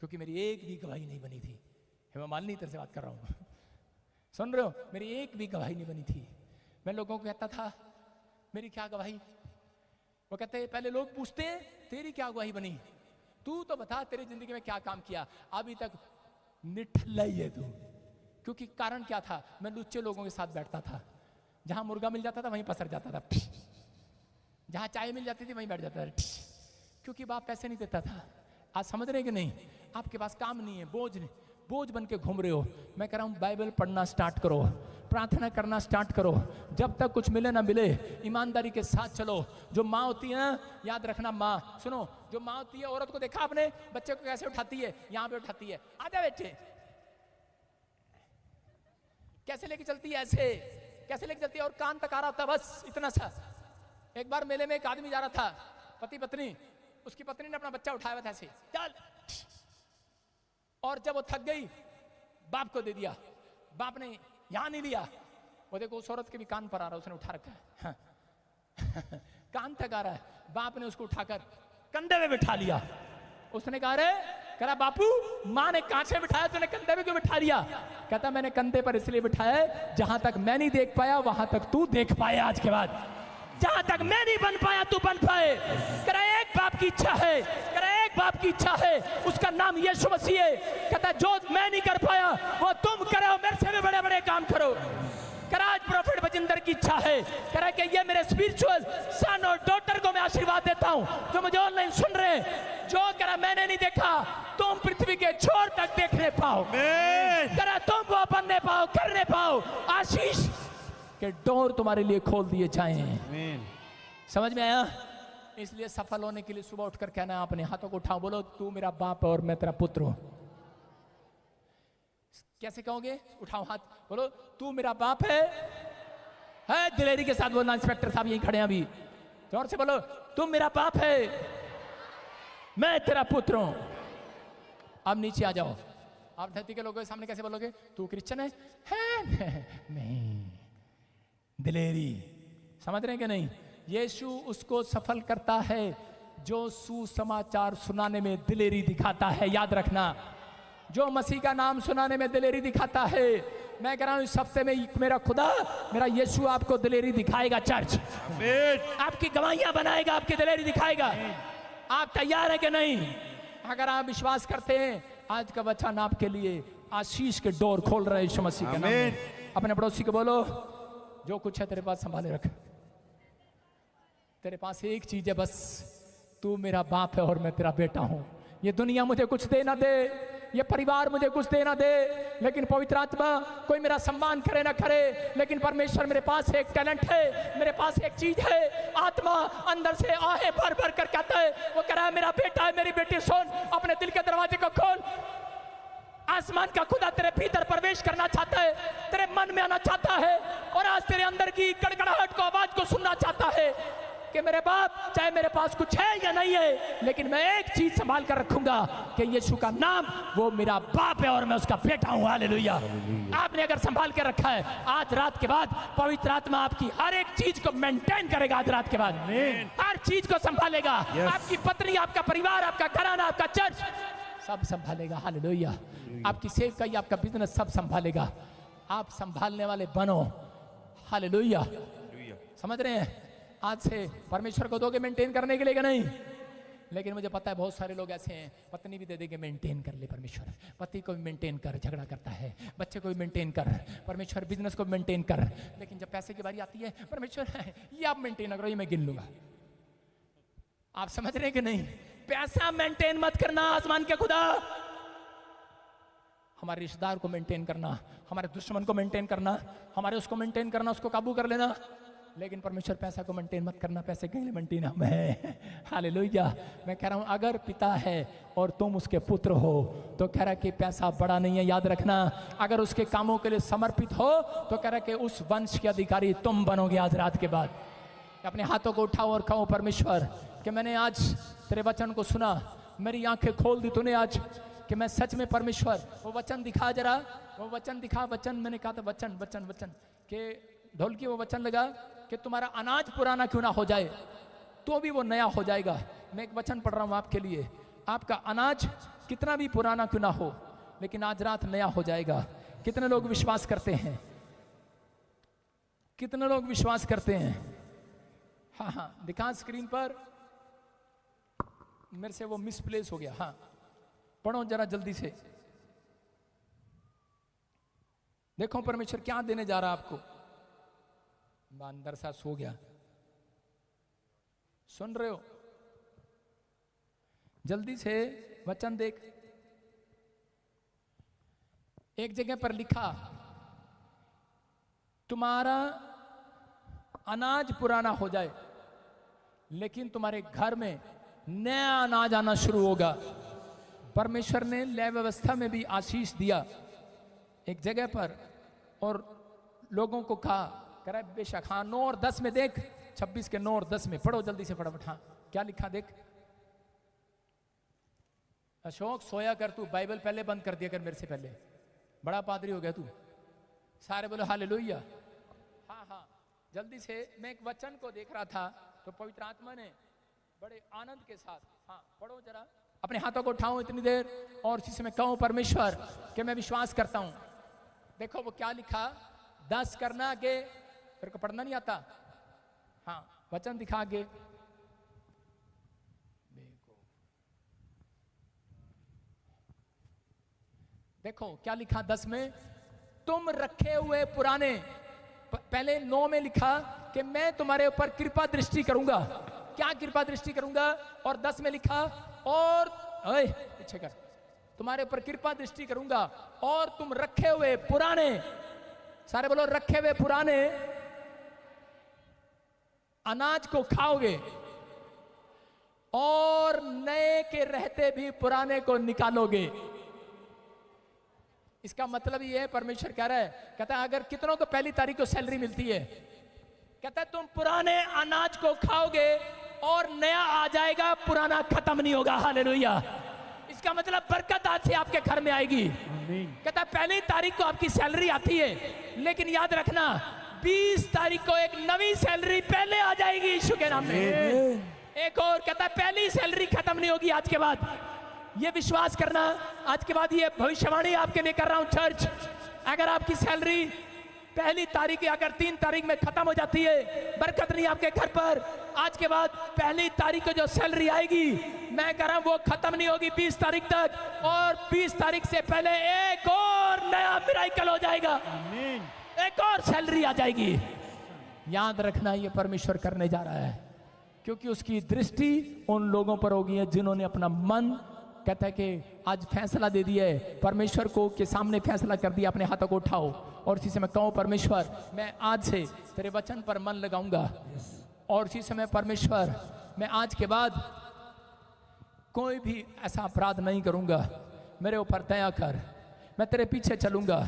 क्योंकि मेरी एक भी गवाही नहीं बनी थी। हेमा मालिनी तरह से बात कर रहा हूँ, सुन रहे हो? मेरी एक भी गवाही नहीं बनी थी। मैं लोगों को कहता था मेरी क्या गवाही, वो कहते हैं पहले लोग पूछते हैं तेरी क्या गवाही बनी, तू तो बता तेरी जिंदगी में क्या काम किया। अभी तक निठल्ला ही है तू। क्योंकि कारण क्या था, मैं लुच्चे लोगों के साथ बैठता था, जहां मुर्गा मिल जाता था वहीं पसर जाता था, जहां चाय मिल जाती थी वहीं बैठ जाता था, क्योंकि बाप पैसे नहीं देता था। आज समझ रहे कि नहीं? आपके पास काम नहीं है, बोझ बन के घूम रहे हो। मैं कह रहा हूं बाइबल पढ़ना स्टार्ट करो, प्रार्थना करना स्टार्ट करो, जब तक कुछ मिले ना मिले ईमानदारी के साथ चलो। जो माँ होती है ना, याद रखना, माँ सुनो, जो माँ होती है, औरत को देखा आपने बच्चे को कैसे उठाती है, यहाँ पे उठाती है, आजा बेटे, कैसे लेके चलती है, ऐसे कैसे लेके चलती है, और कान तक आ रहा होता है, बस इतना सा। एक बार मेले में एक आदमी जा रहा था, पति पत्नी, उसकी पत्नी ने अपना बच्चा उठाया हुआ था ऐसे, चल, और जब वो थक गई बाप को दे दिया, बाप ने यहां नहीं लिया, वो देखो उस औरत के भी कान पर आ रहा है, उसने उठा रखा है, हाँ। कान तक आ रहा है, बाप ने उसको उठाकर कंधे में बिठा लिया। उसने कहा रे, कह बापू माँ ने कांचे बिठाया, तूने कंधे में क्यों बिठा लिया? कहता मैंने कंधे पर इसलिए बिठाया, जहां तक मैं नहीं देख पाया वहां तक तू देख पाए, आज के बाद जहां तक मैं नहीं बन पाया तू बन पाए। कह एक बाप की इच्छा है, एक बाप की इच्छा है, उसका नाम यीशु मसीह है। कहता जो मैं नहीं कर पाया वो तुम करो, मेरे से भी बड़े बड़े काम करो। आज प्रॉफिट बजिंदर की इच्छा है, कह रहा है कि ये मेरे स्पिरिचुअल सन और डॉटर को मैं आशीर्वाद देता हूं, जो मुझे ऑनलाइन सुन रहे हैं, जो कह रहा मैंने नहीं देखा तुम पृथ्वी के छोर तक देखने पाओ, कह रहा तुम वो बनने पाओ, करने पाओ, आशीष के डोर तुम्हारे लिए खोल दिए जाएं। समझ में आया? इसलिए सफल होने के लिए सुबह उठकर कहना है, अपने हाथों को उठाओ, बोलो तू मेरा बाप है और मैं तेरा पुत्र हूं। कैसे कहोगे? उठाओ हाथ, बोलो तू मेरा बाप है, दिलेरी के साथ बोलना। इंस्पेक्टर साहब यहीं खड़े हैं अभी, जोर से बोलो तू मेरा बाप है, मैं तेरा पुत्र हूं। अब नीचे आ जाओ, आप धरती के लोगों के सामने कैसे बोलोगे? तू क्रिश्चियन है? नहीं, दिलेरी। समझ रहे हैं कि नहीं? यीशु उसको सफल करता है जो सुसमाचार सुनाने में दिलेरी दिखाता है। याद रखना, जो मसीह का नाम सुनाने में दिलेरी दिखाता है। मैं कह रहा हूं इस हफ्ते में मेरा खुदा, मेरा यीशु आपको दिलेरी दिखाएगा। चर्च आपकी गवाहियां बनाएगा, आपकी दिलेरी दिखाएगा। आप तैयार हैं कि नहीं? अगर आप विश्वास करते हैं, आज का वचन आपके लिए आशीष के डोर खोल रहे हैं यीशु मसीह के नाम में। अपने पड़ोसी को बोलो, जो कुछ है तेरे पास संभाले रख, तेरे पास एक चीज है बस, तू मेरा बाप है और मैं तेरा बेटा हूं। ये दुनिया मुझे कुछ दे ना दे, ये परिवार मुझे कुछ दे ना दे, लेकिन पवित्र आत्मा कोई मेरा सम्मान करे ना करे, लेकिन परमेश्वर मेरे पास एक टैलेंट है, मेरे पास एक चीज है। आत्मा अंदर से आहे भर भर कर कहता है, वो कह रहा है मेरा बेटा है, मेरी बेटी, सुन, अपने दिल के दरवाजे को खोल। आसमान का खुदा तेरे भीतर प्रवेश करना चाहता है, तेरे मन में आना चाहता है, और आज तेरे अंदर की कड़कड़ाहट को, आवाज को सुनना चाहता है कि मेरे बाप, चाहे मेरे पास कुछ है या नहीं है, लेकिन मैं एक चीज संभाल कर रखूंगा कि यीशु का नाम, वो मेरा बाप है और मैं उसका बेटा हूं। हालेलुया। आपने अगर संभाल के रखा है, आज रात के बाद पवित्र आत्मा आपकी हर एक चीज को मेंटेन करेगा। आज रात के बाद हर चीज को संभालेगा। आपकी पत्नी, आपका परिवार, आपका घराना, आपका चर्च, सब संभालेगा। हालेलुया। आपकी सेवकाई, आपका बिजनेस, सब संभालेगा। आप संभालने वाले बनो। हालेलुया। समझ रहे हैं? आज से परमेश्वर को दोगे मेंटेन करने के लिए कि नहीं? लेकिन मुझे पता है बहुत सारे लोग ऐसे हैं, पत्नी भी दे देंगे मेंटेन कर ले परमेश्वर, पति को भी मेंटेन कर, झगड़ा करता है, बच्चे को भी मेंटेन कर परमेश्वर, बिजनेस को भी मेंटेन कर, लेकिन जब पैसे की बारी आती है, परमेश्वर ये आप मेंटेन करो, ये मैं गिन लूंगा। आप समझ रहे हैं कि नहीं? पैसा मेंटेन मत करना, आसमान के खुदा हमारे रिश्तेदार को मेंटेन करना, हमारे दुश्मन को मेंटेन करना, हमारे उसको मेंटेन करना, उसको काबू कर लेना, लेकिन परमेश्वर पैसा को मेंटेन मत करना। पैसे के लिए मेंटेन हम है। हालेलुया। मैं कह रहा हूं अगर पिता है और तुम उसके पुत्र हो तो कह रहा कि पैसा बड़ा नहीं है। याद रखना, अगर उसके कामों के लिए समर्पित हो तो कह रहा कि उस वंश के अधिकारी तुम बनोगे। आज रात के बाद अपने हाथों को उठाओ और कहो, परमेश्वर कि मैंने आज तेरे वचन को सुना, मेरी आंखें खोल दी तूने आज कि मैं सच में परमेश्वर, वो वचन दिखा जरा, वो वचन दिखा। वचन मैंने कहा था वचन वचन वचन के ढोल की वो वचन लगा कि तुम्हारा अनाज पुराना क्यों ना हो जाए तो भी वो नया हो जाएगा। मैं एक वचन पढ़ रहा हूं आपके लिए, आपका अनाज कितना भी पुराना क्यों ना हो, लेकिन आज रात नया हो जाएगा। कितने लोग विश्वास करते हैं? कितने लोग विश्वास करते हैं? हाँ हाँ, दिखा स्क्रीन पर। मेरे से वो मिसप्लेस हो गया। हाँ, पढ़ो जरा जल्दी से। देखो परमेश्वर क्या देने जा रहा है आपको। बंदर सा सो गया, सुन रहे हो? जल्दी से वचन देख। एक जगह पर लिखा, तुम्हारा अनाज पुराना हो जाए लेकिन तुम्हारे घर में नया अनाज आना शुरू होगा। परमेश्वर ने लय व्यवस्था में भी आशीष दिया एक जगह पर, और लोगों को कहा, कह रहा है बेशक। हाँ, 9 और 10 में देख, 26 के 9 और 10 में पढ़ो जल्दी से फटाफट। हाँ, क्या लिखा देख। अशोक सोया कर, तू बाइबल पहले बंद कर दिया कर मेरे से पहले, बड़ा पादरी हो गया तू। सारे बोलो हालेलुया। हाँ हाँ, जल्दी से। मैं एक वचन को देख रहा था तो पवित्र आत्मा ने बड़े आनंद के साथ, हाँ पढ़ो जरा। अपने हाथों को उठाओ इतनी देर और उसी से मैं कहूं परमेश्वर कि मैं विश्वास करता हूं। देखो वो क्या लिखा, 10 करना आगे। तेरे को पढ़ना नहीं आता? हाँ, वचन दिखा आगे। देखो क्या लिखा 10 में, तुम रखे हुए पुराने। पहले 9 में लिखा कि मैं तुम्हारे ऊपर कृपा दृष्टि करूंगा। क्या कृपा दृष्टि करूंगा? और 10 में लिखा, और पीछे कर, तुम्हारे ऊपर कृपा दृष्टि करूंगा और तुम रखे हुए पुराने, सारे बोलो रखे हुए पुराने अनाज को खाओगे और नए के रहते भी पुराने को निकालोगे। इसका मतलब ये है, परमेश्वर कह रहा है, कहता है अगर कितनों को पहली तारीख को सैलरी मिलती है, कहता है तुम पुराने अनाज को खाओगे और नया आ जाएगा, पुराना खत्म नहीं होगा। हालेलुया। इसका मतलब बरकत आज से आपके घर में आएगी। कहता है पहली तारीख को आपकी सैलरी आती है, लेकिन याद रखना 20 तारीख को एक नवी सैलरी पहले आ जाएगी यीशु के नाम में। एक और कहता है पहली सैलरी खत्म नहीं होगी आज के बाद। ये विश्वास करना, आज के बाद ये भविष्यवाणी आपके लिए कर रहा हूं चर्च। अगर आपकी सैलरी पहली तारीख या अगर 3 तारीख में खत्म हो जाती है, बरकत नहीं आपके घर पर, आज के बाद पहली तारीख को जो सैलरी आएगी, मैं कह रहा हूं वो खत्म नहीं होगी 20 तारीख तक, और 20 तारीख से पहले एक और नया मिराकल हो जाएगा, एक और सैलरी आ जाएगी। याद रखना ये परमेश्वर करने जा रहा है, क्योंकि उसकी दृष्टि उन लोगों पर होगी है जिन्होंने अपना मन, कहता है कि आज फैसला दे दिया है परमेश्वर को के सामने, फैसला कर दिया। अपने हाथों को उठाओ और इसी से मैं कहूँ परमेश्वर मैं आज से तेरे वचन पर मन लगाऊंगा, और इसी समय परमेश्वर मैं आज के बाद कोई भी ऐसा अपराध नहीं करूंगा। मेरे ऊपर दया कर, मैं तेरे पीछे चलूंगा,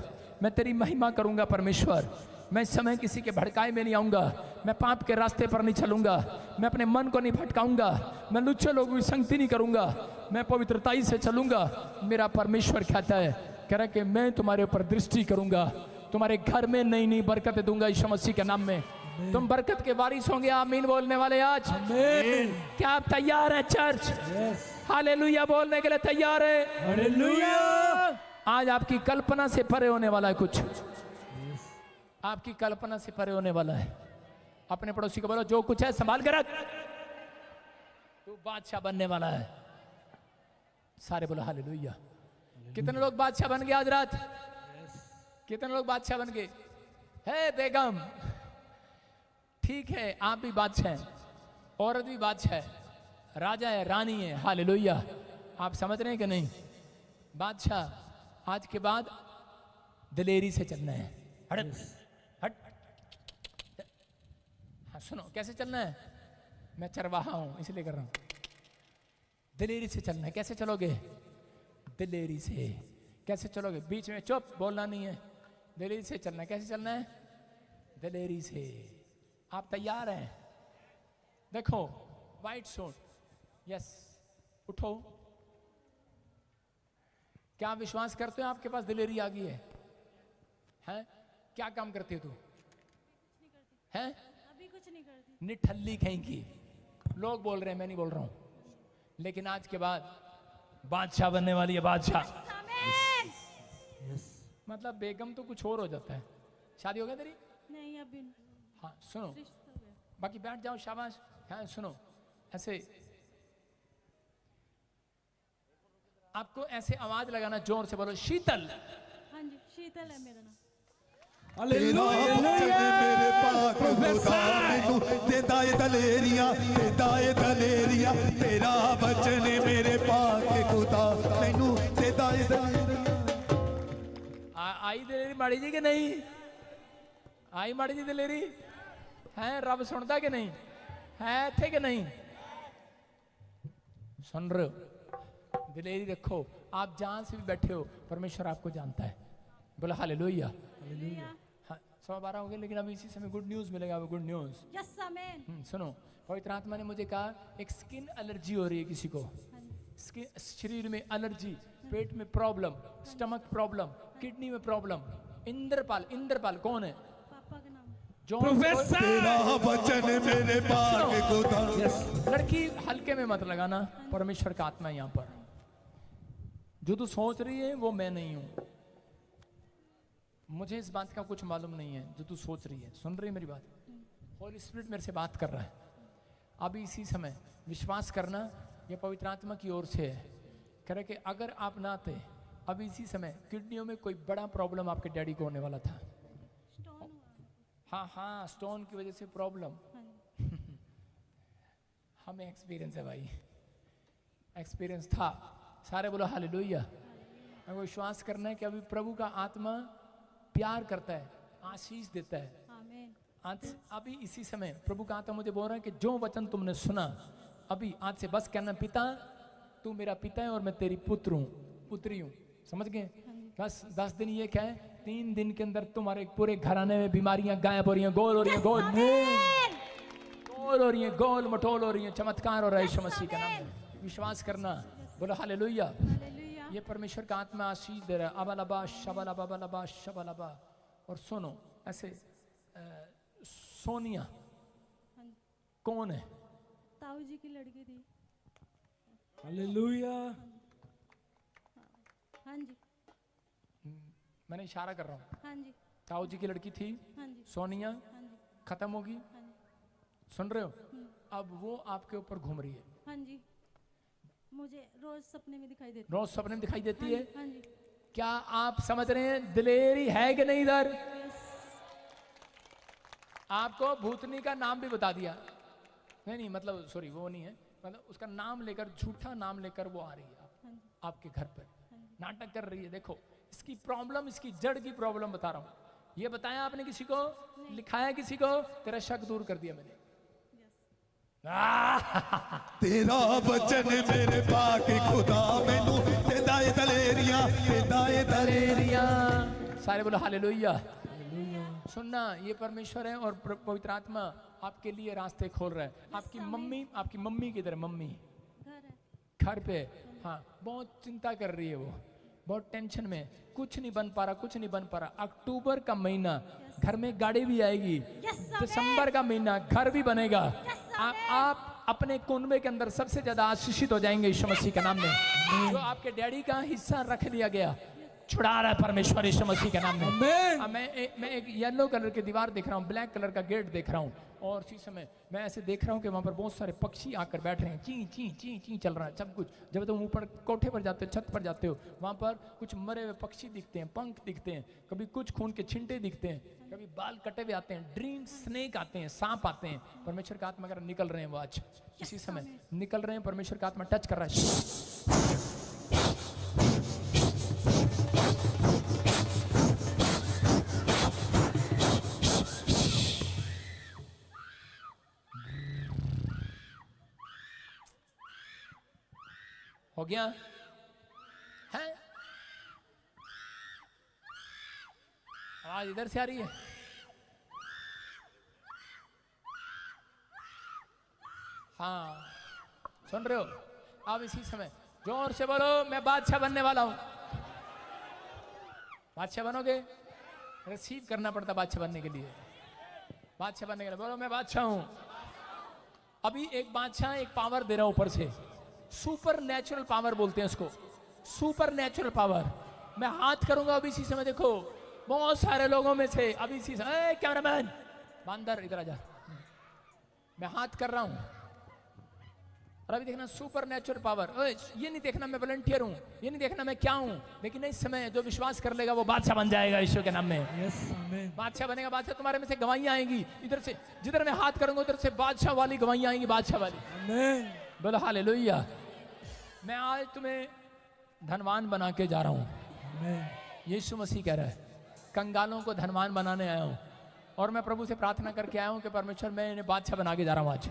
मैं तेरी महिमा करूंगा परमेश्वर। मैं इस समय किसी के भड़काए में नहीं आऊंगा, मैं पाप के रास्ते पर नहीं चलूंगा, मैं अपने मन को नहीं भटकाऊंगा, मैं लुच्चे लोगों की संगति नहीं करूंगा, मैं पवित्रताई से चलूंगा। मेरा परमेश्वर कहता है, कह रहा है कि मैं तुम्हारे ऊपर दृष्टि करूंगा, तुम्हारे घर में नई नई बरकत दूंगा यीशु मसीह के नाम में। तुम बरकत के वारिस होंगे। आमीन बोलने वाले आज क्या आप तैयार हैं चर्च? हालेलुया बोलने के लिए तैयार है? हालेलुया। आज आपकी कल्पना से परे होने वाला है कुछ, आपकी कल्पना से परे होने वाला है। अपने पड़ोसी को बोलो जो कुछ है संभाल कर रख, तू बादशाह बनने वाला है। सारे बोलो हालेलुया। कितने लोग बादशाह बन गए आज रात? कितने लोग बादशाह बन गए? है बेगम, ठीक है आप भी बादशाह हैं, औरत भी बादशाह है, राजा है, रानी है। हालेलुया। आप समझ रहे हैं कि नहीं? बादशाह आज के बाद दिलेरी से चलना है। हट हट। हाँ सुनो कैसे चलना है, मैं चरवाहा हूं इसलिए कर रहा हूं। दिलेरी से चलना है। कैसे चलोगे? दिलेरी से। कैसे चलोगे? बीच में चुप बोलना नहीं है। दिलेरी से चलना है। कैसे चलना है? दिलेरी से। आप तैयार हैं? देखो वाइट सूट, यस, उठो। क्या आप विश्वास करते हो आपके पास दिलेरी आ गई है? हैं? क्या काम करती हो तू? हैं? अभी कुछ नहीं करती। निठल्ली कहीं की। लोग बोल रहे हैं, मैं नहीं बोल रहा हूं। लेकिन आज के बाद बादशाह बनने वाली है, बादशाह। आमीन। मतलब बेगम तो कुछ और हो जाता है। शादी हो गया तेरी? नहीं अभी हाँ सुनो, रिश्ता हो गया। बाकी बैठ जाओ, शाबाश। हाँ सुनो, ऐसे आपको ऐसे आवाज लगाना, जोर से बोलो, शीतल। हाँ जी, शीतल है मेरा नाम। तेरा बचन मेरे पाक खुदा मैनू देता है दलेरियां, देता है दलेरियां। तेरा बचन मेरे पाक खुदा मैनू देता है दलेरियां। आई दलेरी माड़ी जी कि नहीं? आई माड़ी जी दलेरी है? रब सुनता कि नहीं है? थे कि नहीं? सुन रहे हो? दिलेरी रखो। आप जहां से भी बैठे हो, परमेश्वर आपको जानता है। बोला हालेलुया। हाँ 12:15 हो गए, लेकिन अभी इसी समय गुड न्यूज मिलेगा। वो गुड न्यूज यस आमीन। सुनो, पवित्र आत्मा ने मुझे कहा एक स्किन एलर्जी हो रही है किसी को, हाँ जी। स्किन, शरीर में एलर्जी, पेट में प्रॉब्लम, स्टमक प्रॉब्लम, किडनी में प्रॉब्लम। इंद्रपाल, इंद्रपाल कौन है? पापा का नाम। जो तेरा बचन मेरे पाक खुदा। लड़की हल्के में मत लगाना, परमेश्वर का आत्मा है यहाँ पर। जो तू सोच रही है वो मैं नहीं हूं। मुझे इस बात का कुछ मालूम नहीं है जो तू सोच रही है। सुन रही है मेरी बात? होली स्पिरिट मेरे से बात कर रहा है अभी इसी समय। विश्वास करना, ये पवित्र आत्मा की ओर से है। कह रहे कि अगर आप ना थे, अभी इसी समय किडनियों में कोई बड़ा प्रॉब्लम आपके डैडी को होने वाला था। स्टोन हुआ। हाँ हाँ, स्टोन की वजह से प्रॉब्लम। हाँ जी। हमें एक्सपीरियंस है भाई, एक्सपीरियंस था। सारे बोलो हालेलुया। मैं विश्वास करना है कि अभी प्रभु का आत्मा प्यार करता है, आशीष देता है। आमीन। आज अभी इसी समय प्रभु का आत्मा मुझे बोल रहा है कि जो वचन तुमने सुना, अभी आज से बस कहना, पिता तू मेरा पिता है और मैं तेरी पुत्र हूँ, पुत्री हूँ। समझ गए? बस 10 दिन ये क्या है, 3 दिन के अंदर तुम्हारे पूरे घराने में बीमारियां गायब हो रही हैं, गोल हो रही हैं, गोल हो रही हैं, गोल मटोल हो रही हैं, चमत्कार हो रहा है यीशु मसीह के नाम में। विश्वास करना, बोलो हालेलुया। हालेलुया। ये परमेश्वर का आत्मा आशीष दे रहा है। अबलबा शबलबा बलबा शबलबा। और सुनो, ऐसे सोनिया हाँ जी। कौन है? ताऊ जी की लड़की थी। हालेलुया। हाँ जी। मैंने इशारा कर रहा हूँ। हाँ जी। ताऊ जी की लड़की थी हाँ जी। सोनिया, हाँ जी। खत्म होगी। हाँ जी। सुन रहे हो? अब वो आपके ऊपर घूम रही है, हाँ जी। मुझे रोज सपने में दिखाई देती रोज सपने में दिखाई देती है। हाँ जी। क्या आप समझ रहे हैं दिलेरी है कि नहीं इधर? आपको भूतनी का नाम भी बता दिया। नहीं मतलब सॉरी, वो नहीं है, मतलब उसका नाम लेकर, झूठा नाम लेकर वो आ रही है हाँ जी। आपके घर पर, नाटक कर रही है। देखो इसकी प्रॉब्लम, इसकी जड़ की प्रॉब्लम बता रहा हूं। ये बताया आपने किसी को? लिखाया किसी को? तेरा शक दूर कर दिया मैंने। तेरा बचन मेरे पाक खुदा मैनू देता है दलेरियां, देता है दलेरियां। सारे बोलो हालेलुया। सुनना, ये परमेश्वर है और पवित्र आत्मा आपके लिए रास्ते खोल रहा है। आपकी मम्मी किधर? मम्मी घर है। घर पे? हाँ, बहुत चिंता कर रही है वो, बहुत टेंशन में, कुछ नहीं बन पा रहा, कुछ नहीं बन पा रहा। अक्टूबर का महीना घर में गाड़ी भी आएगी, दिसंबर का महीना घर भी बनेगा। आप अपने कुनबे के अंदर सबसे ज्यादा आशीषित हो जाएंगे यीशु मसीह के नाम में। जो आपके डैडी का हिस्सा रख लिया गया, छुड़ा रहा है परमेश्वर यीशु मसीह के नाम में। अब मैं एक येलो कलर की दीवार देख रहा हूँ, ब्लैक कलर का गेट देख रहा हूँ, और इसी समय मैं ऐसे देख रहा हूँ कि वहाँ पर बहुत सारे पक्षी आकर बैठ रहे हैं। ची ची ची ची चल रहा है सब कुछ। जब तुम ऊपर कोठे पर जाते हो, छत पर जाते हो, वहाँ पर कुछ मरे हुए पक्षी दिखते हैं, पंख दिखते हैं, कभी कुछ खून के छिंटे दिखते हैं, कभी बाल कटे हुए आते हैं, ड्रीम स्नेक आते हैं, सांप आते हैं। परमेश्वर का आत्मा अगर निकल रहे हैं वो आज इसी समय निकल रहे हैं। परमेश्वर का आत्मा टच कर रहा है। हो गया है? आवाज इधर से आ रही है? हाँ, सुन रहे हो? अब इसी समय जोर से बोलो, मैं बादशाह बनने वाला हूं। बादशाह बनोगे? रिसीव करना पड़ता बादशाह बनने के लिए। बादशाह बनने के लिए बोलो, मैं बादशाह हूं। अभी एक बादशाह एक पावर दे रहा हूं ऊपर से। सुपर नेचुरल पावर बोलते हैं इसको, सुपर नेचुरल पावर। मैं हाथ करूंगा अभी इसी समय, देखो बहुत सारे लोगों में से अभी इसी समय, कैमरामैन बंदर इधर आ जा, मैं हाथ कर रहा हूं और अभी देखना सुपर नेचुरल पावर। ये नहीं देखना मैं वॉलंटियर हूं, ये नहीं देखना मैं क्या हूं, लेकिन इस समय जो विश्वास कर लेगा वो बादशाह बन जाएगा यीशु के नाम में। यस आमीन। बादशाह बनेगा, बादशाह। तुम्हारे में से गवाहियां आएंगी, इधर से जिधर मैं हाथ करूंगा उधर से बादशाह वाली गवाहियां आएंगी, बादशाह वाली। आमीन। बोलो हालेलुया। मैं आज तुम्हें धनवान बना के जा रहा हूं, आमीन। यीशु मसीह कह रहा है कंगालों को धनवान बनाने आया हूं। और मैं प्रभु से प्रार्थना करके आया हूं कि परमेश्वर मैं इन्हें बादशाह बना के जा रहा हूं आज।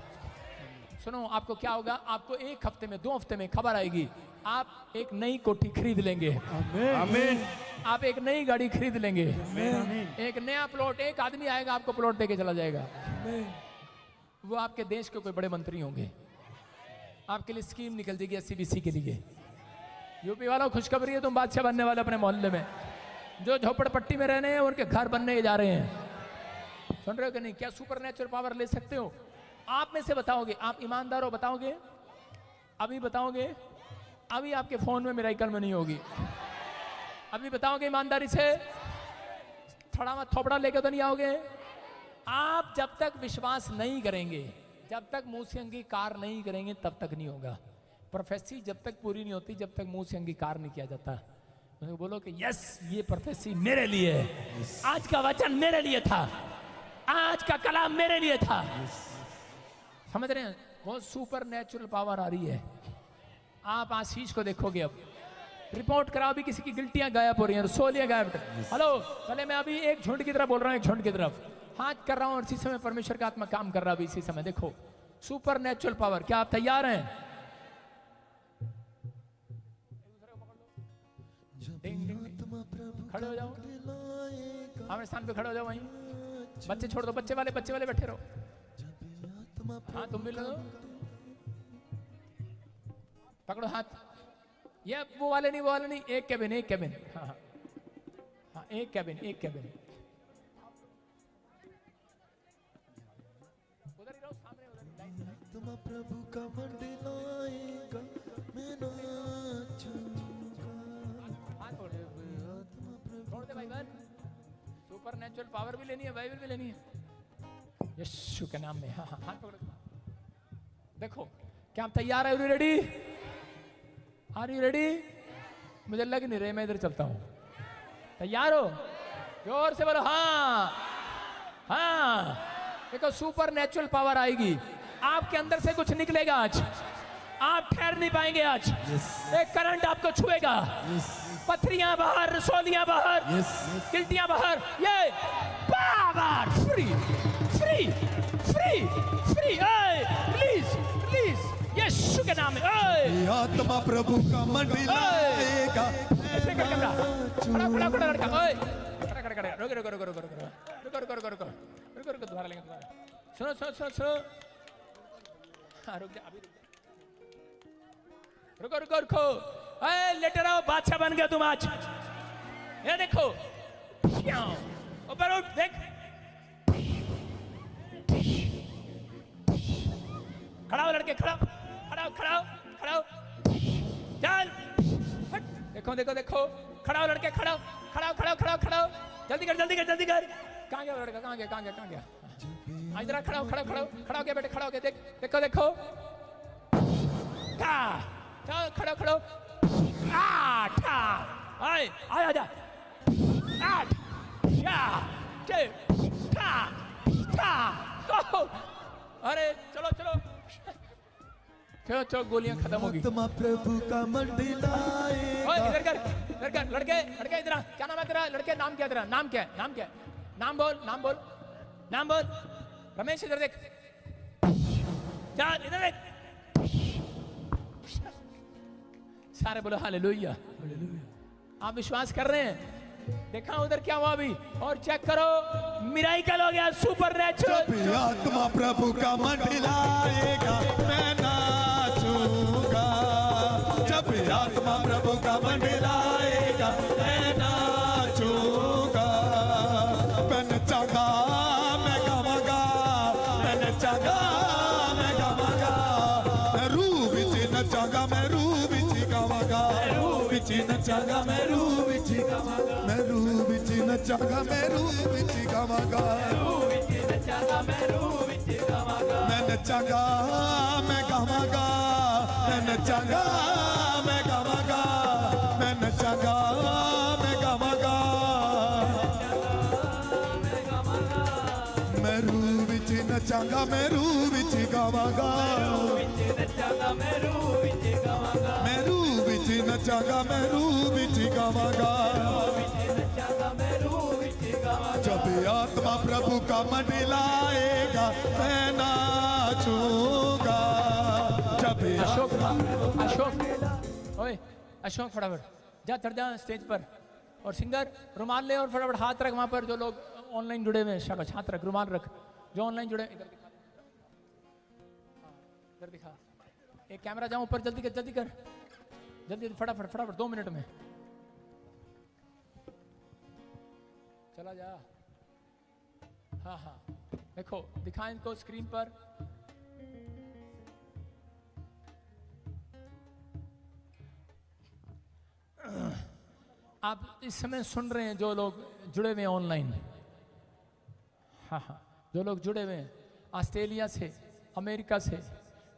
सुनो आपको क्या होगा, आपको 1 हफ्ते में 2 हफ्ते में खबर आएगी, आप एक नई कोठी खरीद लेंगे, आमीन। आप एक नई गाड़ी खरीद लेंगे, आमीन। एक नया प्लॉट, एक आदमी आएगा आपको प्लॉट देके चला जाएगा। आमीन। वो आपके देश के कोई बड़े मंत्री होंगे, आपके लिए स्कीम निकल जाएगी SCBC के लिए। यूपी वालों खुशखबरी है, तुम बादशाह बनने वाले अपने मोहल्ले में। जो झोपड़पट्टी में रहने हैं उनके घर बनने जा रहे हैं। सुन रहे हो कि नहीं? क्या सुपर नेचुरल पावर ले सकते हो? आप में से बताओगे, आप ईमानदार हो, बताओगे अभी, बताओगे अभी आपके फोन में मिराकल में नहीं होगी, अभी बताओगे ईमानदारी से, थोड़ा मत थोपड़ा लेके तो नहीं आओगे। आप जब तक विश्वास नहीं करेंगे, जब तक मुंह से अंगीकार नहीं करेंगे तब तक नहीं होगा। प्रोफेसी जब तक पूरी नहीं होती जब तक मुंह से अंगीकार नहीं किया जाता। तो बोलो कि यस ये प्रोफेसी मेरे लिए है, आज का वचन मेरे लिए था, आज का कलाम मेरे लिए था। समझ रहे हैं? बहुत सुपर नेचुरल पावर आ रही है। आप आशीष को देखोगे, अब रिपोर्ट कराओ भी किसी की गिल्टियां गायब हो रही हैं, रसोलियां गायब। हेलो, पहले मैं अभी एक झुंड की तरफ बोल रहा हूं, एक झुंड की तरफ हाथ कर रहा हूं और इसी समय परमेश्वर का आत्मा काम कर रहा है। इसी समय देखो सुपर नेचुरल पावर। क्या आप तैयार हैं? खड़े हो जाओ, हमारे स्थान पे खड़े हो जाओ। वहीं बच्चे छोड़ दो, बच्चे वाले बैठे रहो। हाँ तुम भी लो, पकड़ो हाथ। ये वो वाले नहीं, एक कैबिन। हाँ, एक कैबिन। उधर ही रहो, सामने उधर। तुम प्रभु का मंडलाएगा, मैं नाचूंगा। हाथ छोड़ दे भाई बहन। सुपर नेचुरल पावर भी लेनी है, बाइबल भी लेनी है यीशु के नाम में। हाँ, हाथ पकड़ो। देखो क्या आप तैयार है? रेडी? Are you ready? मुझे लग नहीं रहे, मैं इधर चलता हूं। तैयार हो? जोर से बोलो हाँ। देखो सुपर नेचुरल पावर आएगी, आपके अंदर से कुछ निकलेगा आज, आप ठहर नहीं पाएंगे आज। एक करंट आपको छुएगा, पथरियां बाहर, रसोलियां बाहर, गिल्टियां बाहर। ये पावर फ्री। प्लीज यीशु के नाम में। आत्मा प्रभु का मंडलाएगा, ऐसे कर कैमरा, खड़ा लड़का। ओए रुको, दोबारा लेंगे, दोबारा। सुनो। हाँ रुक जा, अभी रुको। लेटे रहो, बादशाह बन गया तुम आज। ये देखो, ऊपर उठ, देख। खड़ा हो लड़के, खड़ा हो। चल, देखो। खड़ा हो लड़के, खड़ा हो। जल्दी कर। कहाँ गया लड़का? कहाँ गया? इधर खड़ा हो गया बेटे, खड़ा हो गया। देखो। खड़ो। आजा। 8 अरे चलो गोलियां खत्म होगी। आत्मा प्रभु का मंडलाएगा। इधर कर लड़के इधर। क्या नाम है तेरा? लड़के नाम क्या तेरा? नाम क्या है? नाम बोल। रमेश इधर देख, इधर देख। सारे बोलो हालेलुया। आप विश्वास कर रहे हैं? देखा उधर क्या हुआ अभी, और चेक करो, मिराकल हो गया, सुपर नेचुरल। आत्मा प्रभु का मंडलाएगा, मैं नाचूंगा। जब आत्मा प्रभु का मंडलाएगा, मैं नाचूंगा। मैं नचागा, मैं गावागा, मैं नचागा, मैं गावागा। मैं रूह विच नचागा, मैं ਨੱਚਾਂਗਾ ਮੈਂ ਰੂਹ ਵਿੱਚ ਗਾਵਾਂਗਾ ਮੈਂ ਨੱਚਾਂਗਾ ਮੈਂ ਗਾਵਾਂਗਾ ਮੈਂ ਨੱਚਾਂਗਾ ਮੈਂ ਗਾਵਾਂਗਾ ਮੈਂ ਨੱਚਾਂਗਾ ਮੈਂ ਗਾਵਾਂਗਾ ਮੈਂ ਰੂਹ ਵਿੱਚ ਨੱਚਾਂਗਾ ਮੈਂ ਰੂਹ ਵਿੱਚ ਗਾਵਾਂਗਾ मैं रूह विच नचांगा मैं रूह विच गावांगा जब आत्मा प्रभु का मंडलाएगा मैं नाचूंगा जब अशोक ओए अशोक फटाफट जा चढ़ जा स्टेज पर और सिंगर रुमाल ले और फटाफट हाथ रख वहां पर जो लोग ऑनलाइन जुड़े हुए हैं शाबाश हाथ रख रुमाल रख जो ऑनलाइन जुड़े इधर दिखा इधर दिखा एक कैमरा जाऊं ऊपर जल्दी कर जल्दी फटाफट 2 मिनट में चला जा हाँ हाँ देखो दिखाएं इनको स्क्रीन पर आप इस समय सुन रहे हैं जो लोग जुड़े हुए हैं ऑनलाइन हाँ हाँ जो लोग जुड़े हुए हैं ऑस्ट्रेलिया से अमेरिका से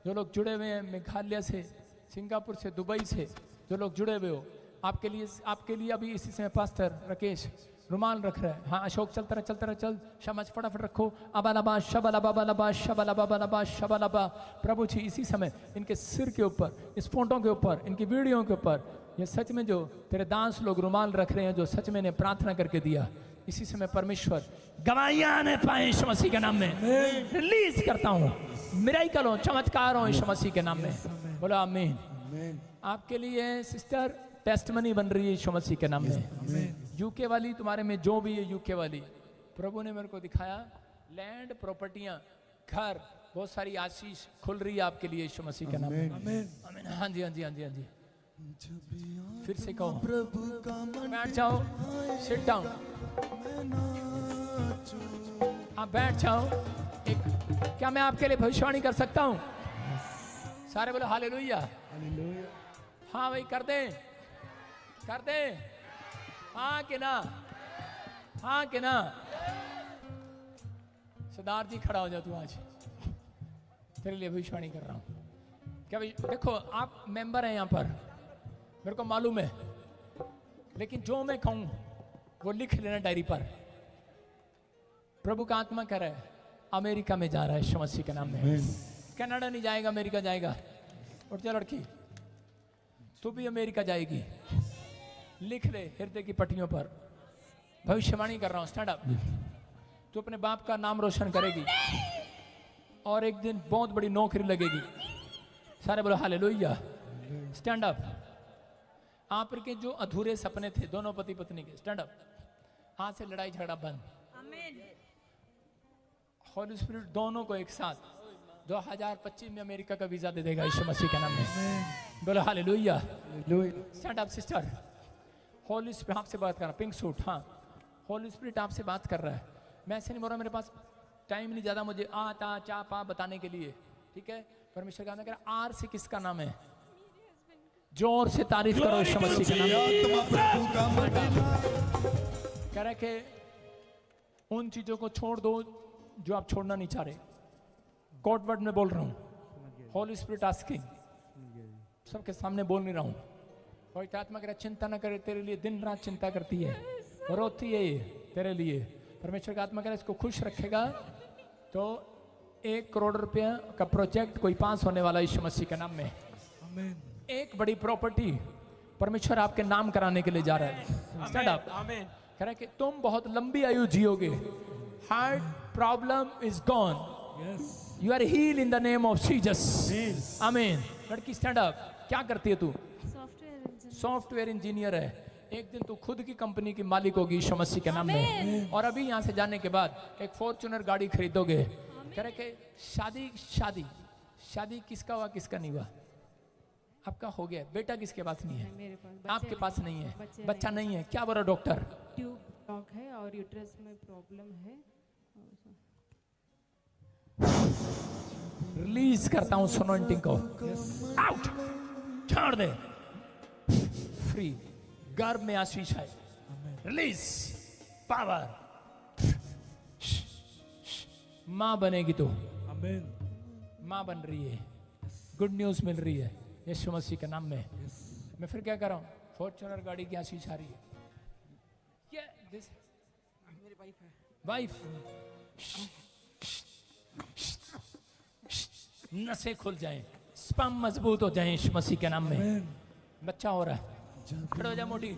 जो लोग जुड़े हुए हैं मेघालय से सिंगापुर से दुबई से जो लोग जुड़े हुए हो आपके लिए अभी इसी समय पास्टर राकेश रुमाल रख रहा है हाँ अशोक चलता रहा चल शमच फटाफट रखो अबालबा शबलबा शबलबा शबलबा प्रभु जी इसी समय इनके सिर के ऊपर इस फोटो के ऊपर इनकी वीडियो के ऊपर ये सच में जो तेरे दास लोग रुमाल रख रहे हैं जो सच में ने प्रार्थना करके दिया इसी समय परमेश्वर गवाहियां ने पाए यीशु मसीह के नाम में रिलीज करता हूँ मिरेकल हो चमत्कार हो यीशु मसीह के नाम में बोलो आमीन आपके लिए सिस्टर टेस्टमनी बन रही है यीशु मसीह के नाम में यूके वाली तुम्हारे में जो भी है यूके वाली प्रभु ने मेरे को दिखाया लैंड प्रॉपर्टियां घर बहुत सारी आशीष खुल रही है आपके लिए यीशु मसीह के नाम में आमीन हाँ जी हाँ जी हाँ जी हाँ जी फिर से कहो प्रभु का बैठ जाओ सिट डाउन आप बैठ जाओ एक क्या मैं आपके लिए भविष्यवाणी कर सकता हूँ सारे बोलो हालेलुया हाँ भाई कर दे हाँ कि ना सरदार जी खड़ा हो जाओ तू आज तेरे लिए भविष्यवाणी कर रहा हूँ क्या भाई देखो आप मेंबर हैं यहाँ पर मेरे को मालूम है लेकिन जो मैं कहूँ वो लिख लेना डायरी पर प्रभु का आत्मा कह रहा है अमेरिका में जा रहा है यीशु मसीह के नाम में कनाडा नहीं जाएगा अमेरिका जाएगा उठ जा लड़की तू भी अमेरिका जाएगी लिख ले हृदय की पट्टियों पर भविष्यवाणी कर रहा हूँ स्टैंड अप तू अपने बाप का नाम रोशन करेगी और एक दिन बहुत बड़ी नौकरी लगेगी सारे बोलो हालेलुया स्टैंड अप आप के जो अधूरे सपने थे दोनों पति पत्नी के स्टैंड अप हाथ से लड़ाई झगड़ा बंद होली स्पिरिट दोनों को एक साथ 2025 में अमेरिका का वीजा दे देगा यीशु मसीह के नाम में बोलो hallelujah stand up sister Holi spirit आपसे बात कर रहा पिंक सूट हाँ होली स्पिरिट आपसे बात कर रहा है मैं ऐसे नहीं बोल रहा मेरे पास टाइम नहीं ज़्यादा मुझे आ ता चा पा बताने के लिए ठीक है परमेश्वर का नाम आर से किसका नाम है जोर से तारीफ करो यीशु मसीह के नाम में कह रहे कि उन चीजों को छोड़ दो जो आप छोड़ना नहीं चाह रहे गॉड वर्ड में बोल रहा हूँ होली स्पिरिट आस्किंग सबके सामने बोल नहीं रहा हूँ पवित्र आत्मा कह रहा चिंता ना करे तेरे लिए दिन रात चिंता करती है रोती है ये तेरे लिए परमेश्वर का आत्मा कह रहा इसको खुश रखेगा तो 1 करोड़ रुपया का प्रोजेक्ट कोई पास होने वाला यीशु मसीह के नाम में एक बड़ी प्रॉपर्टी परमेश्वर आपके नाम कराने के लिए जा रहा है स्टैंड अप कह रहा है कि तुम बहुत लंबी आयु जियोगे heart problem is gone you are heal in the name of Jesus amen लड़की स्टैंड अप क्या करती है तू सॉफ्टवेयर इंजीनियर है एक दिन तू खुद की कंपनी की मालिक होगी यीशु मसीह के नाम में और अभी यहाँ से जाने के बाद एक फॉर्च्यूनर गाड़ी खरीदोगे कह रहे कि शादी किसका हुआ किसका नहीं हुआ आपका हो गया बेटा किसके पास नहीं है मेरे पास आपके पास नहीं है बच्चा नहीं है क्या बोला डॉक्टर ट्यूब ब्लॉक है और यूट्रस में प्रॉब्लम है रिलीज करता हूं सोनोइंटिंग को आउट छोड़ दे फ्री गर्भ में आशीष है रिलीज पावर। माँ बनेगी तो, आमीन। माँ बन रही है, गुड न्यूज मिल रही है यीशु मसीह के नाम में। मैं फिर क्या कर रहा हूँ, फॉर्च्यूनर गाड़ी की आशीष आ रही है, ये दिस मेरी वाइफ है। नसें खुल जाएं, स्पर्म मजबूत हो जाएं यीशु मसीह के नाम में। बच्चा हो रहा है, खड़े हो जा मोटी।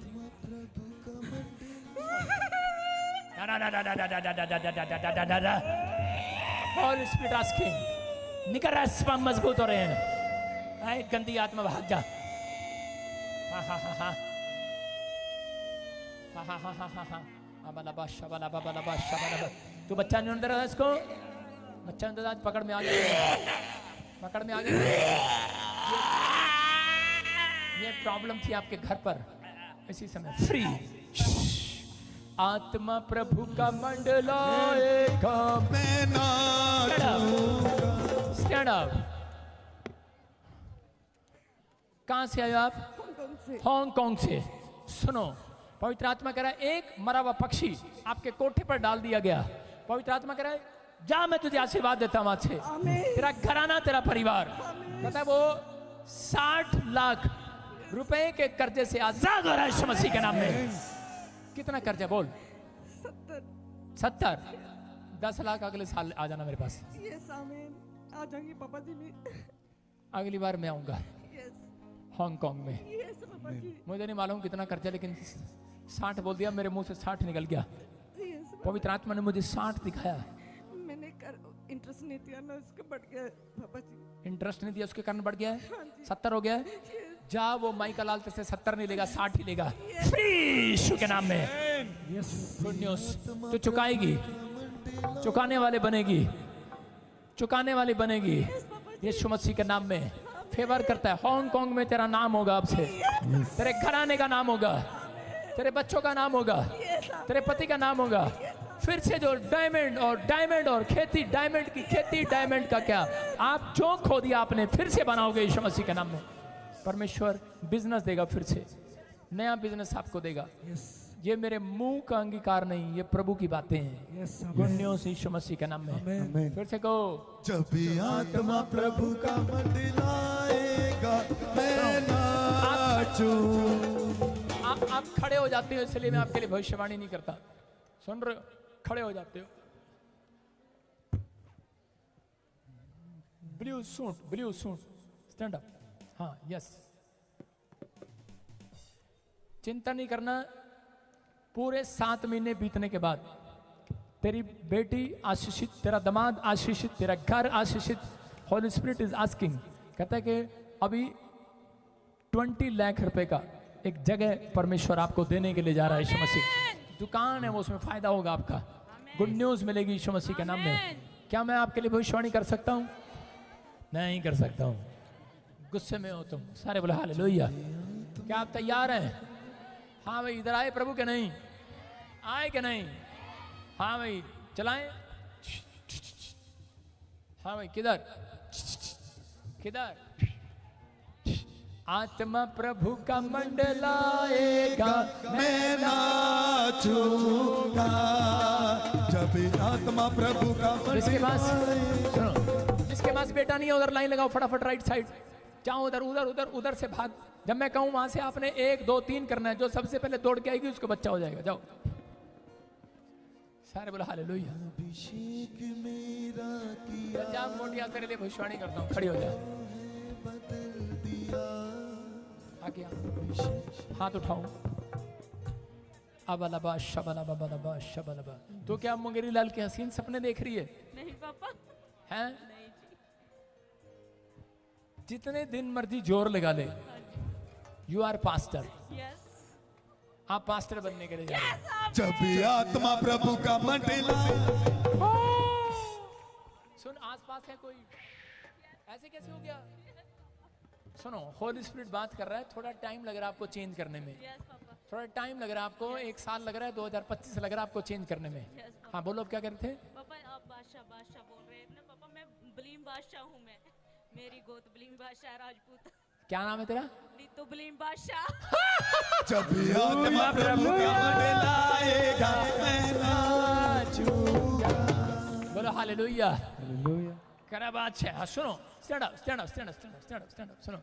और स्पीड आस्किंग निकल रहा है, स्पर्म मजबूत हो रहे हैं। आए गंदी आत्मा भाग जा। हा हा हा हा हा हा हा हा हा हा। अबला शबला बबला शबला। तू बच्चा नहीं अंदर इसको, बच्चा अंदर आज पकड़ में आ गया, पकड़ में आ गया। ये प्रॉब्लम थी आपके घर पर, इसी समय फ्री। आत्मा प्रभु का मंडलाएगा, मैं नाचूंगा। Stand up. कहां से आए आप? हांगकांग से। सुनो, पवित्र आत्मा कह रहा है एक मरा हुआ पक्षी आपके कोठे पर डाल दिया गया। पवित्र आत्मा कह रहा है जा, मैं तुझे आशीर्वाद देता हूं आज से। तेरा घराना, तेरा परिवार, कहता है वो 60 लाख रुपए के कर्जे से आजाद हो रहा है यीशु मसीह के नाम में। कितना कर्जा बोल? 70। 10 लाख अगले साल आ जाना मेरे पास। आ जाएंगे पापा जी ने। अगली बार मैं आऊंगा हांगकांग में। यस पापा जी। मुझे नहीं मालूम कितना खर्चा, लेकिन 60 बोल दिया, मेरे मुंह से 60 निकल गया। पवित्र आत्मा ने मुझे 60 दिखाया। मैंने इंटरेस्ट नहीं दिया ना, उसके बढ़ गया पापा जी। इंटरेस्ट नहीं दिया, उसके कारण बढ़ गया है। 70 हो गया है। जा, वो माइका लाल से 70 नहीं लेगा, 60 ही लेगा। फ्री यीशु के नाम में। गुड न्यूज, तू चुकाएगी, चुकाने वाले बनेगी, चुकाने वाली बनेगी यीशु मसीह के नाम में। फेवर करता है। हांगकांग में तेरा नाम होगा, अब से तेरे घराने का नाम होगा, तेरे बच्चों का नाम होगा, तेरे पति का नाम होगा। फिर से जो डायमंड और खेती, डायमंड की खेती, डायमंड का क्या, आप जो खो दिया आपने फिर से बनाओगे यीशु मसीह के नाम में। परमेश्वर बिजनेस देगा, फिर से नया बिजनेस आपको देगा। ये मेरे मुंह का अंगीकार नहीं, ये प्रभु की बातें हैं। गुड न्यूज़ यीशु मसीह के नाम में। फिर से कहो, जब भी आत्मा प्रभु का मंडलाएगा, मैं नाचूं। आप खड़े हो जाते हो, इसलिए मैं आपके लिए भविष्यवाणी नहीं करता। सुन रहे हो? खड़े हो जाते हो। Blue suit, stand up. हाँ, यस। चिंता नहीं करना, पूरे 7 महीने बीतने के बाद तेरी बेटी आशीषित, तेरा दामाद आशीषित, तेरा घर आशीषित। होली स्पिरिट इज आस्किंग, कहता है कि अभी 20 लाख रुपए का एक जगह परमेश्वर आपको देने के लिए जा रहा है यीशु मसीह। दुकान है वो, उसमें फायदा होगा आपका। गुड न्यूज मिलेगी यीशु मसीह के नाम में। क्या मैं आपके लिए भविष्यवाणी कर सकता हूँ? नहीं कर सकता हूँ। गुस्से में हो तुम सारे, बोले हालेलुया। क्या आप तैयार हैं? हाँ भाई, इधर आए प्रभु के नहीं आए कि नहीं? हाँ भाई, चलाएं। हाँ भाई, किधर किधर? आत्मा प्रभु का मंडलाएगा, मैं नाचूंगा। जब आत्मा प्रभु का जिसके पास, सुनो, जिसके पास बेटा नहीं है उधर लाइन लगाओ, फटाफट राइट साइड जाओ, उधर उधर उधर उधर से भाग। जब मैं कहूं वहां से आपने 1 2 3 करना है। जो सबसे पहले दौड़ के आएगी उसको बच्चा हो जाएगा। जाओ सारे, बोलो हालेलुया। जा मोटिया, तेरे लिए भविष्यवाणी करता हूँ, खड़ी हो जा। आगे हाथ उठाओ। अबलबा शबलबा बलबा शबलबा। तो क्या मुंगेरी लाल के हसीन सपने देख रही है? नहीं पापा। हैं? जितने दिन मर्जी जोर लगा ले, यू आर पास्टर। आप पास्टर बनने के लिए जा रहे हैं। जब भी आत्मा प्रभु का मंडला। सुन, आसपास है कोई? ऐसे कैसे हो गया? सुनो, होली स्पिरिट बात कर रहा है। थोड़ा टाइम लग रहा है आपको चेंज करने में। थोड़ा टाइम लग रहा है आपको, 1 साल लग रहा है, 2025 लग रहा है आपको चेंज करने में। हाँ बोलो, अब क्या कर रहे थे? पापा आप बादशाह बोल रहे हैं ना पापा? मैं बलीम बादशाह हूँ। मैं, मेरी गोद बलीम बादशाह राजपूत। क्या नाम है तेरा? नीतू बलीन बादशाह। जब आत्मा प्रभु का मिलाएगा मैं नाचूंगा। बोलो हालेलुया। हालेलुया। क्या बात है। हाँ सुनो, stand up stand up stand up stand up stand up stand up. सुनो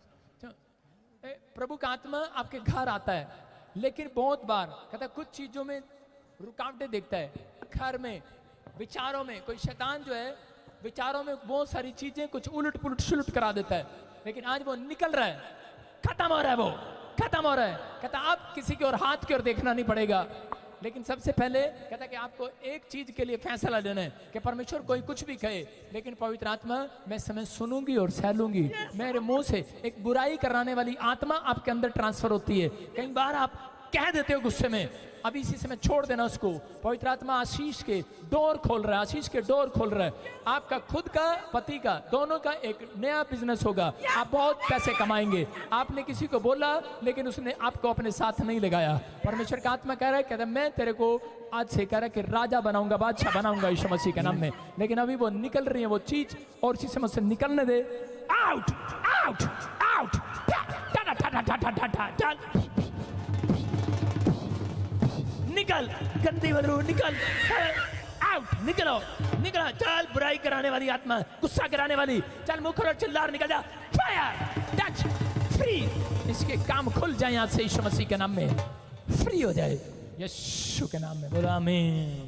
प्रभु का आत्मा आपके घर आता है, लेकिन बहुत बार कहता है कुछ चीजों में रुकावटें देखता है। घर में, विचारों में, कोई शैतान जो है विचारों में बहुत सारी चीजें कुछ उलट पुलट सुलट करा देता है, लेकिन आज वो निकल रहा है, खत्म हो रहा है, वो खत्म हो रहा है। कहता अब किसी की ओर हाथ की ओर देखना नहीं पड़ेगा, लेकिन सबसे पहले कहता कि आपको एक चीज के लिए फैसला लेना है कि परमेश्वर कोई कुछ भी कहे, लेकिन पवित्र आत्मा मैं समय सुनूंगी और सहलूंगी। मेरे मुंह से एक बुराई कराने वाली आत्मा आपके अंदर ट्रांसफर होती है। कई बार आप कह देते हो गुस्से में, अभी इसी समय छोड़ देना उसको। पवित्र आत्मा आशीष के डोर खोल रहा है, आशीष के डोर खोल रहा है। आपका खुद का, पति का, दोनों का एक नया बिजनेस होगा। आप बहुत पैसे कमाएंगे। आपने किसी को बोला, लेकिन उसने आपको अपने साथ नहीं लगाया। परमेश्वर का आत्मा कह रहा है, कहता है मैं तेरे को आज से कह रहा है कि राजा बनाऊंगा, बादशाह बनाऊंगा यीशु मसीह के नाम में। लेकिन अभी वो निकल रही है वो चीज, और इसी समय से निकलने दे। आउट आउट आउट, निकल गंदी बदबू, निकल आउट, निकलो निकलो। चल बुराई कराने वाली आत्मा, गुस्सा कराने वाली, चल मुख और चिल्ला निकल जा। फायर टच फ्री, इसके काम खुल जाए आज से यीशु मसीह के नाम में, फ्री हो जाए यीशु के नाम में। बोलो आमीन।